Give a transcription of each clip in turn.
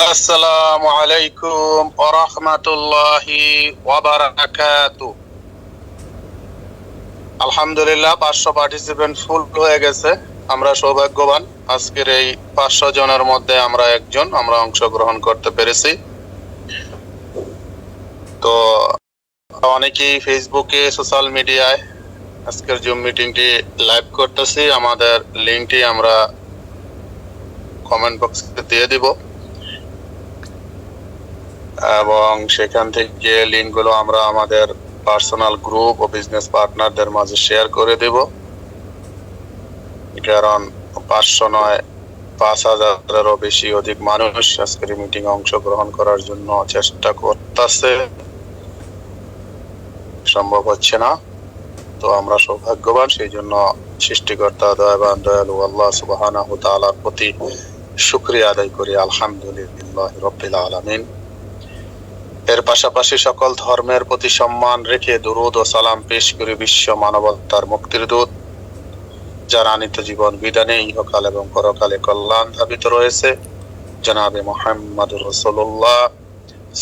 আসসালামু আলাইকুম ওয়া রাহমাতুল্লাহি ওয়া বারাকাতুহু। আলহামদুলিল্লাহ 500 পার্টিসিপেন্ট ফুল হয়ে গেছে। আমরা সৌভাগ্যবান, আজকের এই 500 জনের মধ্যে আমরা একজন অংশগ্রহণ করতে পেরেছি। তো অনেকেই ফেসবুকে, সোশ্যাল মিডিয়ায় আজকের জুম মিটিংটি লাইভ করতেছি। আমাদের লিংকটি আমরা কমেন্ট বক্সে দিয়ে দিব এবং সেখান থেকে লিঙ্কগুলো আমরা আমাদের পার্সোনাল গ্রুপ ও বিজনেস পার্টনারদের মাঝে শেয়ার করে দেব, কারণ 500 নয় 5000-এরও বেশি অধিক মানুষ আজকের মিটিং অংশগ্রহণ করার জন্য চেষ্টা করতেছে, সম্ভব হচ্ছে না। তো আমরা সৌভাগ্যবান, সেই জন্য সৃষ্টিকর্তা দয়াবান দয়ালু আল্লাহ সুবহানাহু ওয়া তাআলার প্রতি শুকরিয়া আদায় করি। আলহামদুলিল্লাহি রাব্বিল আলামিন। এর পাশাপাশি সকল ধর্মের প্রতি সম্মান রেখে দুরূদ ও সালাম পেশ করে বিশ্ব মানবতার মুক্তির দূত, যার আনিত জীবন বিধানে ইহকাল এবং পরকালে কল্যাণ ধাবিত রয়েছে, জনাবে মুহাম্মদুর রাসূলুল্লাহ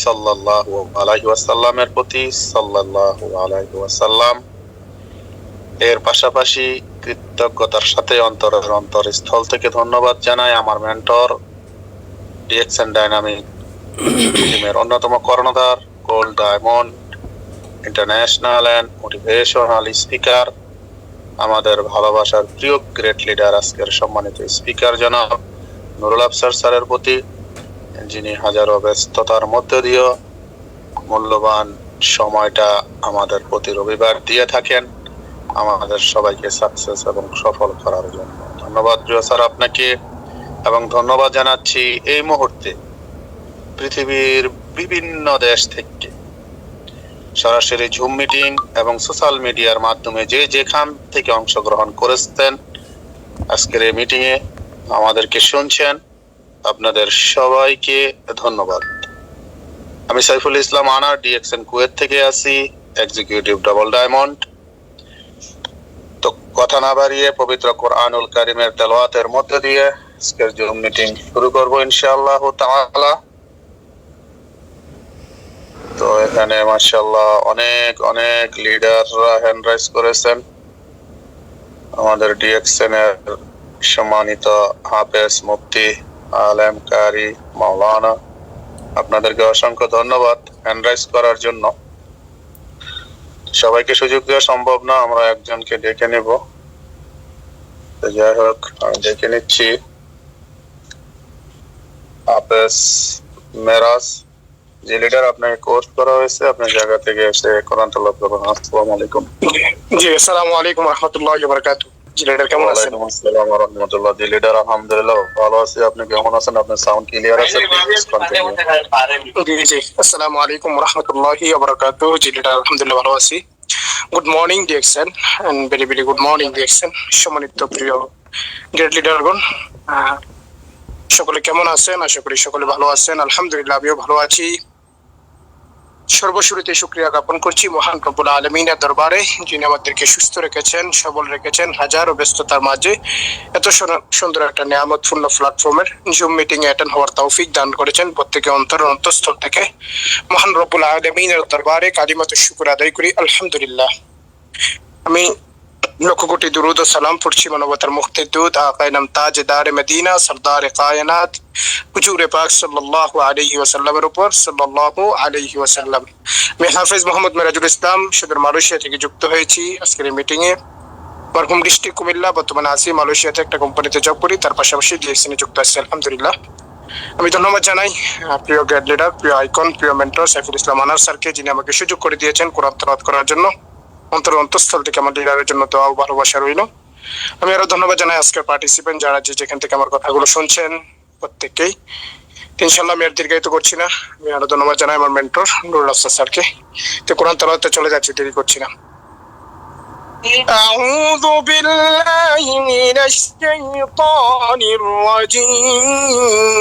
সাল্লাল্লাহু আলাইহি ওয়াসাল্লামের প্রতি সাল্লাল্লাহু আলাইহি ওয়াসাল্লাম। এর পাশাপাশি কৃতজ্ঞতার সাথে অন্তরের অন্তরস্থল থেকে ধন্যবাদ জানাই আমার মেন্টর, ডিএক্সএন ডাইনামিক টিমের অন্যতম কর্ণধার, gold diamond international and motivational speaker, আমাদের ভালোবাসার প্রিয় গ্রেট লিডার, আজকের সম্মানিত স্পিকার জনাব নুরুল আফসার স্যারের প্রতি, যিনি হাজারো ব্যস্ততার মধ্যে দিয়েও মূল্যবান সময়টা আমাদের প্রতি রবিবার দিয়ে থাকেন আমাদের সবাইকে সাকসেস এবং সফল করার জন্য। ধন্যবাদ প্রিয় স্যার আপনাকে, এবং ধন্যবাদ জানাচ্ছি এই মুহূর্তে পৃথিবীর বিভিন্ন দেশ থেকে সরাসরি জুম মিটিং এবং সোশ্যাল মিডিয়ার মাধ্যমে যে যেখান থেকে অংশগ্রহণ করেছেন আজকের এই মিটিং এ আমাদেরকে শুনছেন, আপনাদের সবাইকে ধন্যবাদ। আমি সাইফুল ইসলাম আনার, ডিএক্সএন কুয়েত থেকে আছি, এক্সিকিউটিভ ডাবল ডায়মন্ড। তো কথা না বাড়িয়ে পবিত্র কোরআনুল কারীমের তেলাওয়াতের মধ্য দিয়ে আজকের জুম মিটিং শুরু করব ইনশাআল্লাহ তাআলা। তো এখানে মাশাআল্লাহ অনেক অনেক লিডাররা হ্যান্ড রাইজ করেছেন। আমাদের ডিএক্সএন এর সম্মানিত হাফেজ, মুফতি, আলেম, কারি, মাওলানা, আপনাদেরকে অসংখ্য ধন্যবাদ হ্যান্ড রাইজ করার জন্য। সবাইকে সুযোগ দেওয়া সম্ভব না, আমরা একজনকে ডেকে নেব। যাই হোক, আমি ডেকে নিচ্ছি হাফেজ মেরাজ, যে লিডার আপনাকে কোর্স করা হয়েছে, আপনার জায়গা থেকে এসে কোরআন তেলাওয়াত করবেন। আসসালামু আলাইকুম। জি, আসসালামু আলাইকুম ওয়া রাহমাতুল্লাহি ওয়া বারাকাতুহু। জি লিডার, কেমন আছেন? ওয়ালাইকুম আসসালাম ওয়া রাহমাতুল্লাহ। জি লিডার, আলহামদুলিল্লাহ ভালো আছি। আপনি কেমন আছেন? আপনার সাউন্ড ক্লিয়ার আছে? জি, আসসালামু আলাইকুম ওয়া রাহমাতুল্লাহি ওয়া বারাকাতুহু। জি লিডার, আলহামদুলিল্লাহ ভালো আছি। Good morning DXN and very very good morning DXN. সম্মানিত প্রিয় গ্রেট লিডারগণ, সকলে কেমন আছেন? আশা করি সকলে ভালো আছেন। আলহামদুলিল্লাহ আমিও ভালো আছি। সর্বশুরুতে শুকরিয়া জ্ঞাপন করছি মহান রব্বুল আলামিনের দরবারে, যিনি আমাদেরকে সুস্থ রেখেছেন, সবল রেখেছেন, হাজারো ব্যস্ততার মাঝে এত সুন্দর একটা নিয়ামতপূর্ণ প্ল্যাটফর্মের জুম মিটিং এ অ্যাটেন্ড হওয়ার তৌফিক দান করেছেন। প্রত্যেকে অন্তঃস্থল থেকে মহান রব্বুল আলামিনের দরবারে কালিমাতু শুকর আদায় করি আলহামদুলিল্লাহ। আমি লক্ষ কোটি দুরুদ ও সালাম পড়ছি মানবতার মুক্তির দূত আকায়ে নাম তাজদার মদিনা সরদার কায়নাত হুজুর পাক সাল্লাল্লাহু আলাইহি ওয়াসাল্লামের উপর সাল্লাল্লাহু আলাইহি ওয়াসাল্লাম। আমি হাফেজ মোহাম্মদ মিরাজুল ইসলাম, সদর মালয়েশিয়া থেকে যুক্ত হয়েছি আজকের এই মিটিং এ। মারহুম ডিস্ট্রিক্ট কুমিল্লা, বর্তমানে আছি মালয়েশিয়াতে একটা কোম্পানিতে জব করি, তার পাশাপাশি ডিএক্সএন এ যুক্ত আছি আলহামদুলিল্লাহ। আমি ধন্যবাদ জানাই প্রিয় গ্রেড লিডার, প্রিয় আইকন, প্রিয় মেন্টর সাইফুল ইসলাম আনার স্যারকে, যিনি আমাকে সুযোগ করে দিয়েছেন কোরআন তেলাওয়াত করার জন্য। অন্তঃস্থল থেকে আমার লিডারের জন্য দোয়া ও ভালোবাসা রইল। আমি আরো ধন্যবাদ জানাই আজকের পার্টিসিপেন্ট যারা যে যেখান থেকে আমার কথাগুলো শুনছেন প্রত্যেককেই। ইনশাআল্লাহ আমি আর দীর্ঘায়িত করছি না, আমি আরো ধন্যবাদ জানাই আমার মেন্টর নুরুল আফসার স্যারকে। তো কোরআন তেলাওয়াতে চলে যাচ্ছি, দেরি করছি না। আউযু বিল্লাহি মিনাশ শাইতানির রাজীম।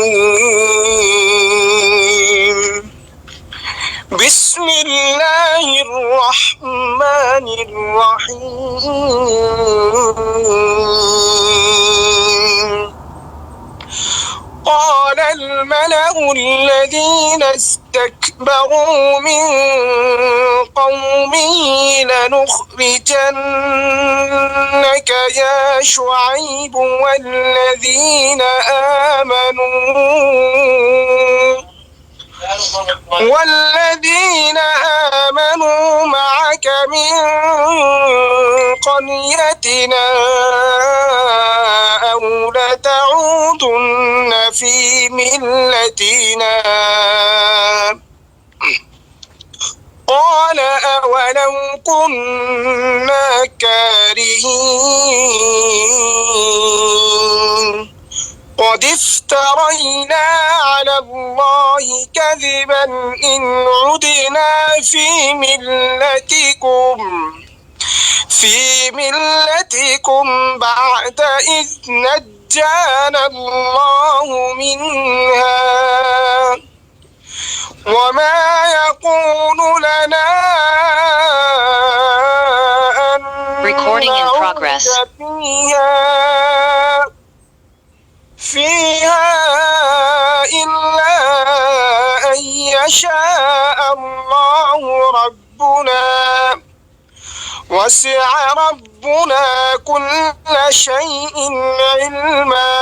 بسم الله الرحمن الرحيم قال الملأ الذين استكبروا من قومه لنخرجنك يا شعيب والذين آمنوا معك من قريتنا أو لتعودن في ملتنا قال أولو كنا كارهين قد افترينا على الله كذبا إن عدنا في ملتكم بعد إذ نجانا الله منها وما يكون لنا أن Recording in progress. فيها إلا أن يشاء الله ربنا وسع ربنا كل شيء علما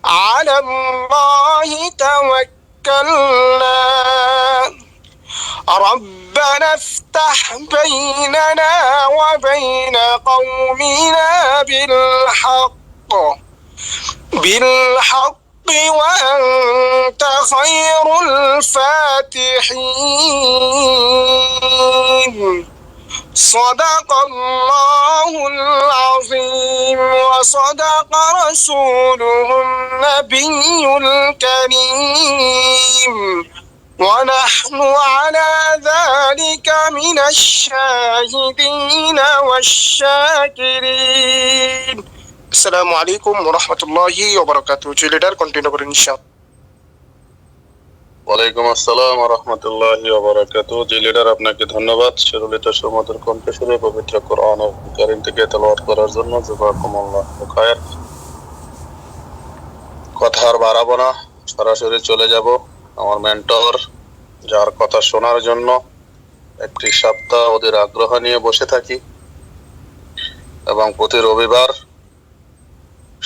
على الله توكلنا ربنا افتح بيننا وبين قومنا بالحق وأنت خير الفاتحين صدق الله العظيم وصدق رسوله النبي الكريم ونحن على ذلك من الشاهدين والشاكرين السلام عليكم ورحمة الله وبركاته جلدار continue করেন ইনশাআল্লাহ ওয়ালাইকুম আসসালাম ওয়া রাহমাতুল্লাহি ওয়া বারাকাতুহু। জি লিডার, আপনাকে ধন্যবাদ সুরলিত সুমধুর কণ্ঠস্বরে পবিত্র কোরআন কারীম থেকে তেলাওয়াত করার জন্য। জাযাকুমুল্লাহু খায়র। কথা আর বাড়াবো না, সরাসরি চলে যাব আমার মেন্টর, যার কথা শোনার জন্য একটি সপ্তাহ ওদের আগ্রহ নিয়ে বসে থাকি এবং প্রতি রবিবার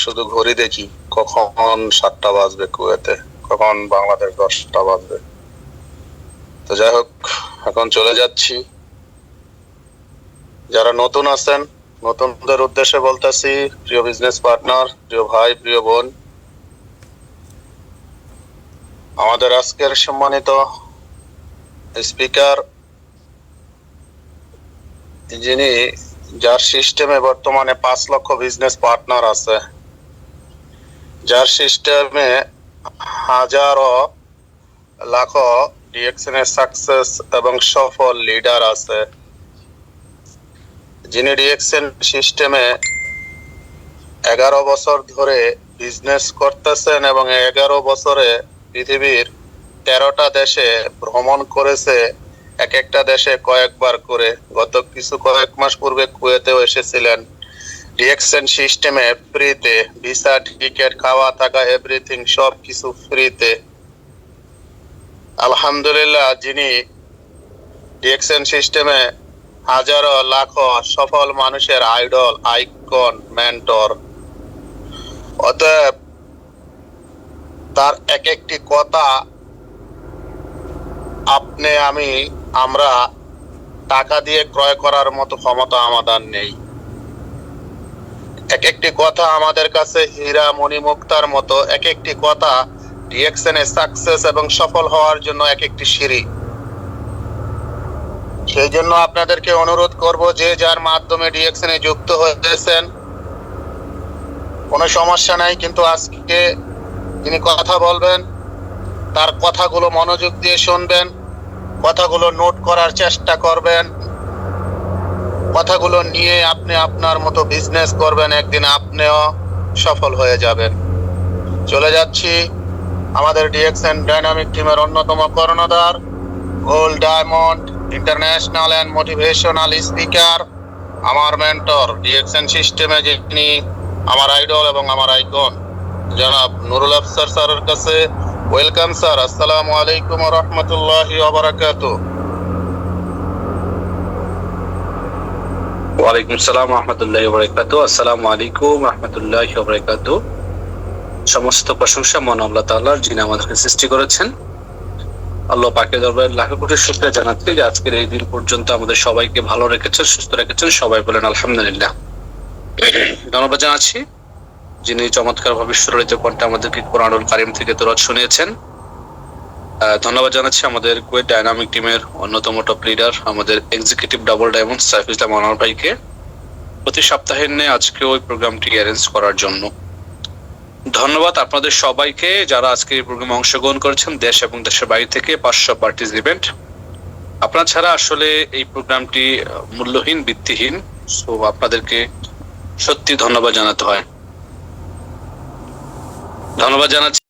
শুধু ঘড়ি দেখি কখন 7টা বাজবে কুয়েতে, কখন বাংলাদেশ 10টা বাজবে। তো যাই হোক, এখন চলে যাচ্ছি। যারা নতুন আছেন, নতুনদের উদ্দেশ্যে বলতেছি, প্রিয় বিজনেস পার্টনার, প্রিয় ভাই, প্রিয় বোন, আমাদের আজকের সম্মানিত স্পিকার, যিনি যার সিস্টেমে বর্তমানে 5 লক্ষ বিজনেস পার্টনার আছে, যার সিস্টেমে হাজারো লাখো ডিএক্সএন এর সাকসেস এবং সফল লিডার আছে, যিনি ডিএক্সএন সিস্টেমে 11 বছর ধরে বিজনেস করতেছেন এবং 11 বছরে পৃথিবীর 13টা দেশে ভ্রমণ করেছে, এক একটা দেশে কয়েকবার করে। গত কয়েক মাস পূর্বে কুয়েতেও এসেছিলেন। ডিএক্সএন সিস্টেমে ফ্রিতে ভিসা, টিকিট, খাওয়া থাকা, এভরিথিং সব কিছু ফ্রিতে। আলহামদুলিল্লাহ, যিনি ডিএক্সএন সিস্টেমে হাজারো লাখো সফল মানুষের আইডল, আইকন, মেন্টর। অতএব তার এক একটি কথা আমরা টাকা দিয়ে ক্রয় করার মতো ক্ষমতা আমাদের নেই। এক একটি কথা আমাদের কাছে হীরা মণিমুক্তার মতো, এক একটি কথা ডিএক্সএন এ সাকসেস এবং সফল হওয়ার জন্য এক একটি সিঁড়ি। সেই জন্য আপনাদেরকে অনুরোধ করব, যে যার মাধ্যমে ডিএক্সএন এ যুক্ত হয়েছেন, কোনো সমস্যা নাই, কিন্তু আজকে যিনি কথা বলবেন তার কথাগুলো মনোযোগ দিয়ে শুনবেন, কথাগুলো নোট করার চেষ্টা করবেন, কথাগুলো নিয়ে আপনি আপনার মতো বিজনেস করবেন, একদিন আপনিও সফল হয়ে যাবেন। চলে যাচ্ছি আমাদের ডিএক্সএন ডাইনামিক টিমের অন্যতম কর্ণধার, gold diamond international and motivational speaker, আমার মেন্টর, ডিএক্সএন সিস্টেমে যিনি আমার আইডল এবং আমার আইকন, জনাব নুরুল আফসার স্যারের কাছে। ওয়েলকাম স্যার, আসসালামু আলাইকুম ওয়া রাহমাতুল্লাহি ওয়া বারাকাতুহু। ওয়ালাইকুম আসসালাম রহমতুল্লাহি ওয়া বারাকাতুহু। আসসালামু আলাইকুম রহমতুল্লাহি ওয়া বারাকাতুহু। সমস্ত প্রশংসা মহান আল্লাহ তাআলার, যিনি আমাদেরকে সৃষ্টি করেছেন। আল্লাহ পাকের দরবারে লাখ কোটি শুকরিয়া জানাচ্ছি যে আজকের এই দিন পর্যন্ত আমাদের সবাইকে ভালো রেখেছেন, সুস্থ রেখেছেন। সবাই বলেন আলহামদুলিল্লাহ। ধন্যবাদ জানাচ্ছি যিনি চমৎকার ভাবে সুরলিত কণ্ঠে আমাদেরকে কোরআনুল কারীম থেকে তেলাওয়াত শুনিয়েছেন। ধন্যবাদ জানাচ্ছি আমাদের কুয়েত ডায়নামিক টিমের অন্যতম টপ লিডার, আমাদের executive double diamond Saiful Islam Anwar ভাইকে প্রতি সপ্তাহে নিয়ে আজকে ওই প্রোগ্রামটি অ্যারেঞ্জ করার জন্য। ধন্যবাদ আপনাদের সবাইকে যারা আজকে এই প্রোগ্রামে অংশগ্রহণ করেছেন দেশ এবং দেশের বাইরে থেকে। 500 পার্টিসিপেন্ট, আপনার ছাড়া আসলে এই প্রোগ্রামটি মূল্যহীন, ভিত্তিহীন। সো আপনাদেরকে সত্যি ধন্যবাদ জানাতে হয়। ধন্যবাদ জানাচ্ছি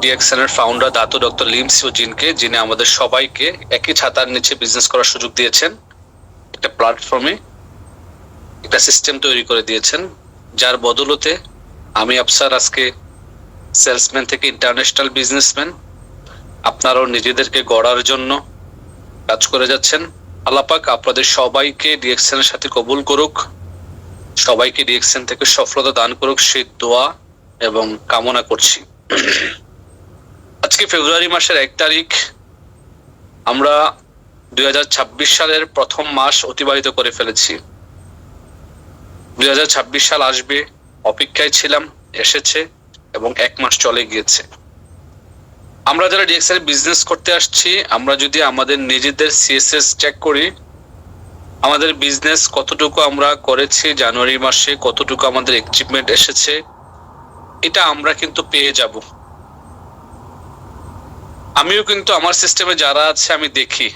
ডিএক্সএন এর ফাউন্ডার দাতু ডক্টর লিম সিওজিনকে, যিনি আমাদের সবাইকে একই ছাতার নিচে বিজনেস করার সুযোগ দিয়েছেন। একটা প্ল্যাটফর্মে একটা সিস্টেম তৈরি করে দিয়েছেন, যার বদলতে আমি আফসার আজকে সেলসম্যান থেকে ইন্টারন্যাশনাল বিজনেসম্যান। আপনারাও নিজেদেরকে গড়ার জন্য কাজ করে যাচ্ছেন। আল্লাহ পাক আপনাদের সবাইকে ডিএক্সএন এর সাথে কবুল করুক, সবাইকে ডিএক্সএন থেকে সফলতা দান করুক, সেই দোয়া এবং কামনা করছি। আজকে ফেব্রুয়ারি মাসের 1 তারিখ, আমরা 2026 সালের প্রথম মাস অতিবাহিত করে ফেলেছি। 2026 সাল আসবে অপেক্ষায় ছিলাম, এসেছে এবং 1 মাস চলে গিয়েছে। আমরা যারা ডিএক্সএন বিজনেস করতে আসছি, আমরা যদি আমাদের নিজেদের সিএসএস চেক করি, আমাদের বিজনেস কতটুকু আমরা করেছি, জানুয়ারি মাসে কতটুকু আমাদের অ্যাচিভমেন্ট এসেছে, এটা আমরা কিন্তু পেয়ে যাব। আমিও কিন্তু আমার সিস্টেমে যারা আছে আমি দেখি,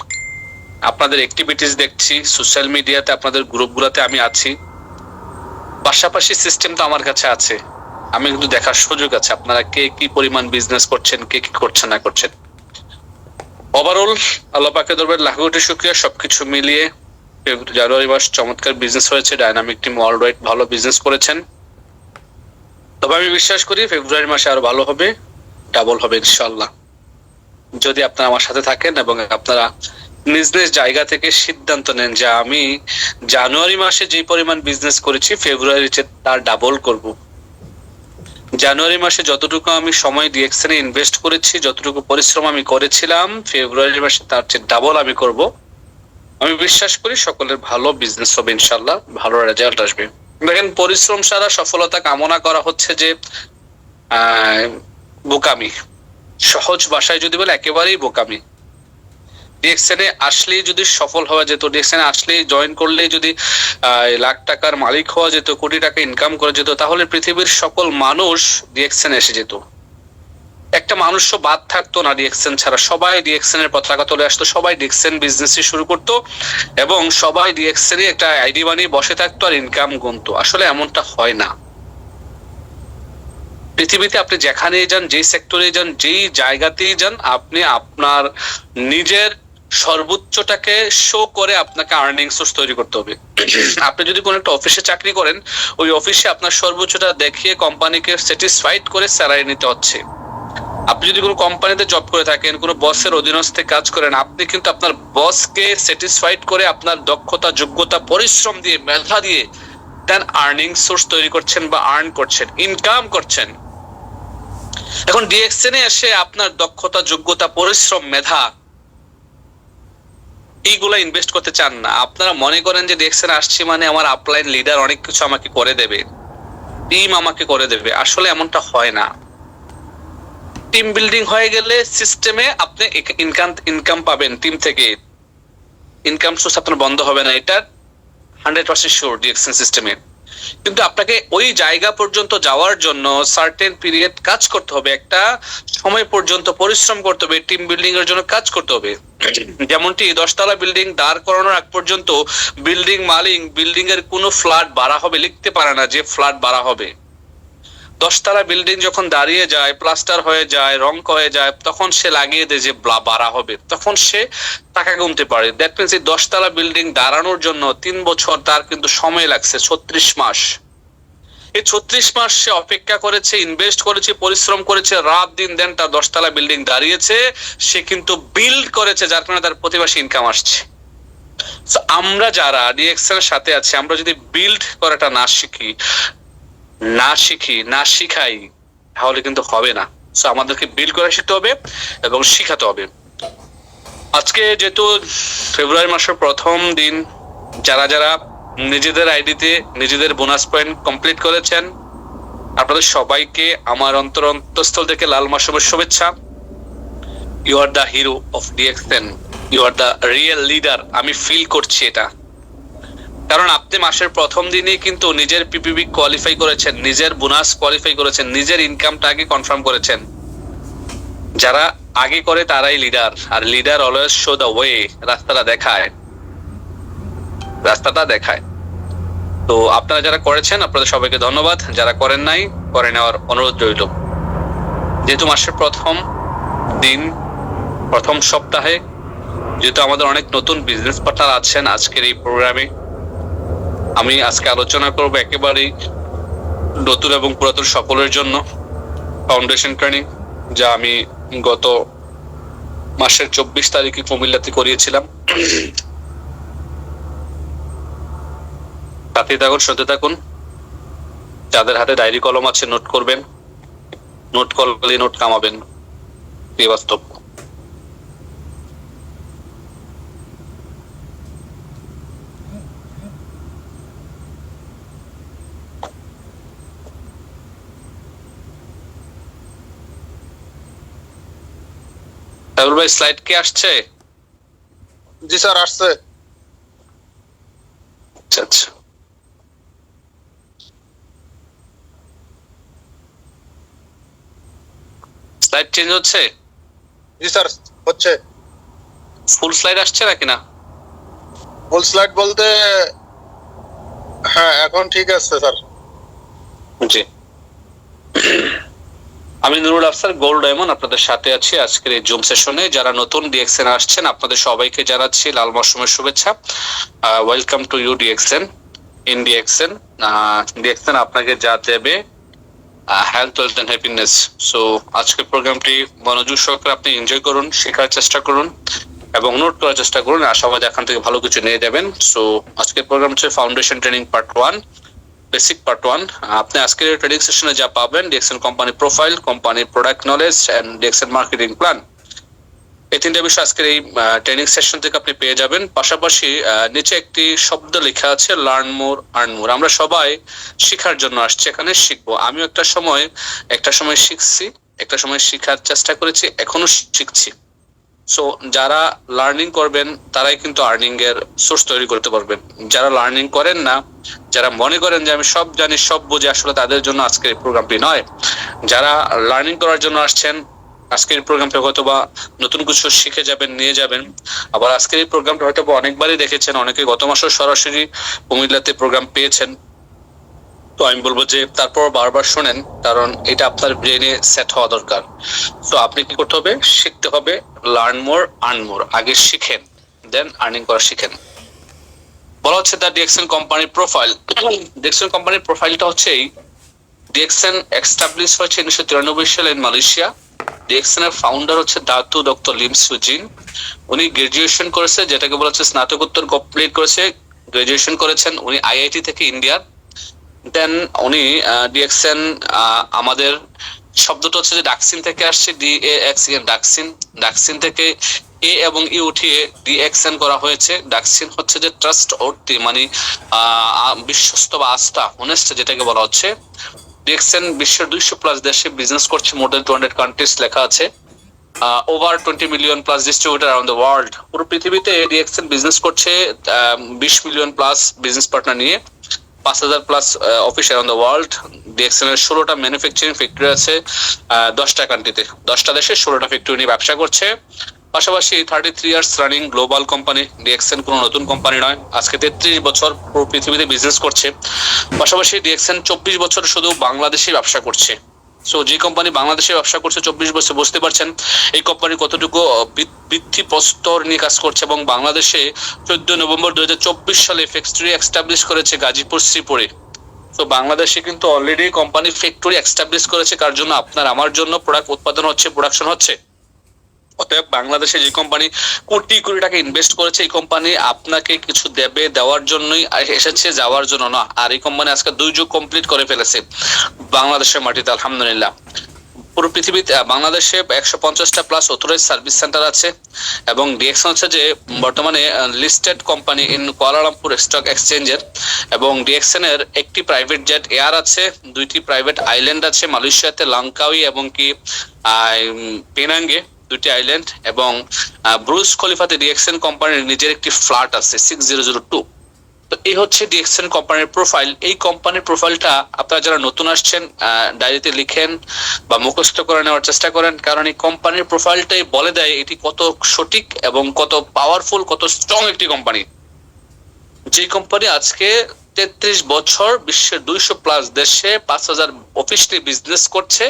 আপনাদের অ্যাক্টিভিটিস দেখছি, সোশ্যাল মিডিয়াতে আপনাদের গ্রুপগুলোতে আমি আছি। পাশাপাশি সিস্টেম তো আমার কাছে আছে, আমি কিন্তু দেখার সুযোগ আছে আপনারা কে কি পরিমাণ বিজনেস করছেন, কে কি করছেন না করছেন। ওভারঅল আল্লাহ পাকের দরবারে লাখ কোটি শুকরিয়া। সবকিছু মিলিয়ে জানুয়ারি মাস চমৎকার বিজনেস হয়েছে, ডায়নামিক টিম ওয়ার্ল্ড ওয়াইড ভালো বিজনেস করেছেন। তবে আমি বিশ্বাস করি ফেব্রুয়ারি মাসে আরো ভালো হবে, ডাবল হবে ইনশাআল্লাহ, যদি আপনারা আমার সাথে থাকেন এবং আপনারা নিজ নিজ জায়গা থেকে সিদ্ধান্ত নেন যে আমি জানুয়ারি মাসে যে পরিমাণ বিজনেস করেছি ফেব্রুয়ারিতে তার ডাবল করব। জানুয়ারি মাসে যতটুকু আমি সময় ডিএক্সএন এ ইনভেস্ট করেছি, যতটুকু পরিশ্রম আমি করেছিলাম, ফেব্রুয়ারি মাসে তার চেয়ে ডাবল আমি করব। আমি বিশ্বাস করি সকলের ভালো বিজনেস হবে ইনশাআল্লাহ, ভালো রেজাল্ট আসবে। দেখেন, পরিশ্রম ছাড়া সফলতা কামনা করা হচ্ছে যে বোকামি। সহজ ভাষায় যদি বলে একেবারেই বোকামি। ডিএক্সএন এ আসলেই যদি সফল হওয়া যেত, ডিএক্সএন এ আসলেই জয়েন করলেই যদি লাখ টাকার মালিক হওয়া যেত, কোটি টাকা ইনকাম করা যেত, তাহলে পৃথিবীর সকল মানুষ ডিএক্সএন এসে যেত। একটা মানুষও বাদ থাকতো না ডিএক্সএন ছাড়া। সবাই ডিএক্সএন এর পতাকা তুলে আসতো, সবাই ডিএক্সএন বিজনেস শুরু করতো এবং সবাই ডিএক্সএন এ একটা আইডি বানিয়ে বসে থাকতো আর ইনকাম গুনতো। আসলে এমনটা হয় না। পৃথিবীতে আপনি যেখানেই যান, যেই সেক্টরে যান, যেই জায়গাতেই যান, আপনি আপনার নিজের সর্বোচ্চটাকে শো করে আপনাকে আর্নিং সোর্স তৈরি করতে হবে। আপনি যদি কোনো একটা অফিসে চাকরি করেন, ওই অফিসে আপনার সর্বোচ্চটা দেখিয়ে কোম্পানিকে স্যাটিসফাইড করে স্যালারি নিতে হচ্ছে। আপনি যদি কোনো কোম্পানিতে জব করে থাকেন, কোনো বসের অধীনস্থে কাজ করেন, আপনি কিন্তু আপনার বসকে স্যাটিসফাইড করে আপনার দক্ষতা, যোগ্যতা, পরিশ্রম দিয়ে, মেধা দিয়ে দেন আর্নিং সোর্স তৈরি করছেন বা আর্ন করছেন, ইনকাম করছেন। এখন ডিএক্সএন এ এসে আপনার দক্ষতা, যোগ্যতা, পরিশ্রম, মেধা এইগুলা ইনভেস্ট করতে চান না। আপনারা মনে করেন যে ডিএক্সএন আসছে মানে আমার আপলাইন লিডার অনেক কিছু আমাকে করে দেবে, টিম আমাকে করে দেবে। আসলে এমনটা হয় না। টিম বিল্ডিং হয়ে গেলে সিস্টেমে আপনি ইনকাম পাবেন, টিম থেকে ইনকাম সোর্স আপনার বন্ধ হবে না, এটা 100% শিওর ডিএক্সএন সিস্টেমে। কিন্তু আপনাকে ওই জায়গা পর্যন্ত যাওয়ার জন্য সার্টেন পিরিয়ড কাজ করতে হবে, একটা সময় পর্যন্ত পরিশ্রম করতে হবে, টিম বিল্ডিং এর জন্য কাজ করতে হবে। যেমনটি 10 তলা বিল্ডিং দাঁড় করানোর আগ পর্যন্ত বিল্ডিং মালিক বিল্ডিং এর কোনো ফ্ল্যাট ভাড়া হবে লিখতে পারে না যে ফ্ল্যাট ভাড়া হবে। 10 তলা বিল্ডিং যখন দাঁড়িয়ে যায়, প্লাস্টার হয়ে যায়, রং হয়ে যায়, তখন সে লাগিয়ে দেয় যে ভাড়া হবে, তখন সে টাকা গুনতে পারে। দ্যাট মিনস এই 10 তলা বিল্ডিং দাঁড়ানোর জন্য 3 বছর তার কিন্তু সময় লাগছে, 36 মাস। এই 36 মাস সে অপেক্ষা করেছে, ইনভেস্ট করেছে, পরিশ্রম করেছে, রাত দিন দেন তার 10 তলা বিল্ডিং দাঁড়িয়েছে, সে কিন্তু বিল্ড করেছে, যার কারণে তার প্রতি মাসে ইনকাম আসছে। আমরা যারা ডিএক্সএন এর সাথে আছি, আমরা যদি বিল্ড করাটা না শিখাই তাহলে কিন্তু হবে না। সো আমাদেরকে বিল্ড করা শিখতে হবে এবং শিখাতে হবে। আজকে যেহেতু ফেব্রুয়ারি মাসের প্রথম দিন, যারা যারা নিজেদের আইডিতে নিজেদের বোনাস পয়েন্ট কমপ্লিট করেছেন, আপনাদের সবাইকে আমার অন্তঃস্থল থেকে লাল মাসুমের শুভেচ্ছা। You are the hero of DXN, you are the real leader. আমি ফিল করছি এটা, কারণ আপনি মাসের প্রথম দিনই কিন্তু নিজের পিপিবি কোয়ালিফাই করেছেন, নিজের বোনাস কোয়ালিফাই করেছেন, নিজের ইনকামটা আগে কনফার্ম করেছেন। যারা আগে করে তারাই লিডার, আর leader always show the way, রাস্তাটা দেখায়। তো আপনারা যারা করেছেন আপনাদের সবাইকে ধন্যবাদ, যারা করেন নাই করে নেওয়ার অনুরোধ রইল। যেহেতু মাসের প্রথম দিন, প্রথম সপ্তাহে, যেহেতু আমাদের অনেক নতুন বিজনেস পার্টনার আছেন আজকের এই প্রোগ্রামে, আমি আজকে আলোচনা করব একেবারেই নতুন এবং পুরাতন সকলের জন্য ফাউন্ডেশন ট্রেনিং, যা আমি গত মাসের 24 তারিখে কুমিল্লাতে করিয়েছিলাম। সাথে থাকুন, শুনতে থাকুন। যাদের হাতে ডায়েরি কলম আছে নোট করবেন, নোট করলে নোট কামাবেন, এই বাস্তব। ভাই স্লাইড কি আসছে? জি স্যার, আসছে। আচ্ছা আচ্ছা, স্লাইড চেঞ্জ হচ্ছে? জি স্যার, হচ্ছে। ফুল স্লাইড আসছে নাকি না? ফুল স্লাইড বলতে হ্যাঁ, এখন ঠিক আছে স্যার। জি, আমি নুরুল আফসার, গোল্ড ডায়মন্ড, আপনাদের সাথে আছি আজকের এই জুম সেশনে। যারা নতুন ডিএক্সএন আসছেন আপনাদের সবাইকে জানাচ্ছি লাল মৌসুমের শুভেচ্ছা। Welcome to you DXN. In DXN, DXN আপনাকে যা দেবে health, wealth and happiness. So আজকের প্রোগ্রামটি মনোযোগ সহকারে আপনি এনজয় করুন, শেখার চেষ্টা করুন এবং নোট করার চেষ্টা করুন। আশাবাদী এখান থেকে ভালো কিছু নিয়ে যাবেন। সো আজকের প্রোগ্রাম হচ্ছে foundation training part 1, basic part 1। আপনি আজকের ট্রেনিং সেশনে যা পাবেন, DXN company profile, company product knowledge and DXN marketing plan, এই তিনটা বিষয় আজকের এই ট্রেনিং সেশন থেকে আপনি পেয়ে যাবেন। পাশাপাশি নিচে একটি শব্দ লেখা আছে, লার্ন মোর আর্ন মোর। আমরা সবাই শেখার জন্য আসছি, এখানে শিখবো। আমিও একটা সময় শিখছি, একটা সময় শেখার চেষ্টা করেছি, এখনো শিখছি। সো যারা লার্নিং করবেন তারাই কিন্তু আর্নিং এর সোর্স তৈরি করতে পারবেন। যারা লার্নিং করেন না, যারা মনে করেন যে আমি সব জানি সব বুঝি, আসলে তাদের জন্য আজকের এই প্রোগ্রামটি নয়। যারা লার্নিং করার জন্য আসছেন, আজকের প্রোগ্রামটা হয়তো বা নতুন কিছু শিখে যাবেন, নিয়ে যাবেন। আবার আজকের এই প্রোগ্রামটা হয়তো বা অনেকবারই দেখেছেন, অনেকে গত মাসেও সরাসরি কুমিল্লাতে প্রোগ্রাম পেয়েছেন। তো আমি বলবো যে তারপর বারবার শোনেন, কারণ এটা আপনার ব্রেনে সেট হওয়া দরকার। তো আপনি কি করতে হবে? শিখতে হবে। লার্ন মোর আর্ন মোর, আগে শিখেন দেন আর্নিং করা শিখেন। বলা হচ্ছে দ্য ডিএক্সএন কোম্পানির প্রোফাইল। ডিএক্সএন কোম্পানির প্রোফাইলটা হচ্ছে এই, ডিএক্সএন এস্টাবলিশ হয়েছে 1993 সালে ইন মালয়েশিয়া। ডিএক্সএন এর ফাউন্ডার হচ্ছে দাতু ডক্টর লিম সুজিন। উনি গ্রাজুয়েশন করেছে, যেটাকে বলা হচ্ছে স্নাতকোত্তর কমপ্লিট করেছে, গ্রাজুয়েশন করেছেন উনি আইআইটি থেকে, ইন্ডিয়ার। দেন উনি ডিএক্সএন, আমাদের শব্দটা হচ্ছে যে ডাকসিন থেকে আসছে, DAXN, ডাকসিন থেকে এ এবং ই উঠিয়ে ডিএক্সএন করা হয়েছে। ডাকসিন হচ্ছে যে ট্রাস্ট অর্থী, মানে বিশ্বস্ত বা আস্থা, অনেস্ট, যেটাকে বলা হচ্ছে। ডিএক্সএন বিশ্বের 200+ দেশে বিজনেস করছে, মোর দেন 200 কান্ট্রিজ লেখা আছে। Over 20 million plus distributor around the world. পুরো পৃথিবীতে ডিএক্সএন বিজনেস করছে 20 মিলিয়ন প্লাস বিজনেস পার্টনার নিয়ে, 5000+ office around the world. DXN এর 16টা ম্যানুফ্যাকচারিং ফ্যাক্টরি আছে 10টা কান্ট্রিতে, 10টা দেশে 16টা ফ্যাক্টরি নিয়ে ব্যবসা করছে। পাশাপাশি 33 years running global company. DXN কোনো নতুন কোম্পানি নয়, আজকে 33 বছর পুরো পৃথিবীতে বিজনেস করছে। পাশাপাশি ডিএক্সএন 24 বছর শুধু বাংলাদেশে ব্যবসা করছে। সো যে কোম্পানি বাংলাদেশে ব্যবসা করছে 24 বছর, বুঝতে পারছেন এই কোম্পানি কতটুকু ভিত্তিপ্রস্তর নিয়ে কাজ করছে। এবং বাংলাদেশে 14 নভেম্বর 2024 সালে ফ্যাক্টরি এস্টাবলিশ করেছে গাজীপুর শ্রীপুরে। তো বাংলাদেশে কিন্তু অলরেডি কোম্পানি ফ্যাক্টরি এস্টাবলিশ করেছে, কার জন্য? আপনার আমার জন্য প্রোডাক্ট উৎপাদন হচ্ছে, প্রোডাকশন হচ্ছে। অতএব বাংলাদেশে যে কোম্পানি কোটি কোটি টাকা ইনভেস্ট করেছে, এই কোম্পানি আপনাকে কিছু দেবে, দেওয়ার জন্যই এসেছে, যাওয়ার জন্য না। আর এই কোম্পানি আজকে 2 যুগ কমপ্লিট করে ফেলেছে বাংলাদেশের মাটিতে, আলহামদুলিল্লাহ। পুরো পৃথিবীতে বাংলাদেশে 150টা প্লাস অথরাইজ সার্ভিস সেন্টার আছে, এবং ডিএক্সন হচ্ছে যে বর্তমানে listed company in Kuala Lumpur stock এক্সচেঞ্জের। এবং ডিএক্সন এর একটি প্রাইভেট জেট এয়ার আছে, 2টি প্রাইভেট আইল্যান্ড আছে মালয়েশিয়াতে, লাংকাউই এবং কি পেনাঙ্গে 2টি আইল্যান্ড, এবং ব্রুজ খলিফাতে ডিএক্সন কোম্পানির নিজের একটি ফ্ল্যাট আছে 6002। তো এই হচ্ছে ডিএক্সন কোম্পানির প্রোফাইল। এই কোম্পানির প্রোফাইলটা আপনারা যারা নতুন আসছেন ডায়েরিতে লিখেন বা মুখস্থ করে নেওয়ার চেষ্টা করেন, কারণ এই কোম্পানির প্রোফাইলটাই বলে দেয় এটি কত সঠিক এবং কত পাওয়ারফুল, কত স্ট্রং একটি কোম্পানি। যে কোম্পানি আজকে 33 বছর বিশ্বের 200 প্লাস দেশে 5000 অফিস নিয়ে বিজনেস করছে,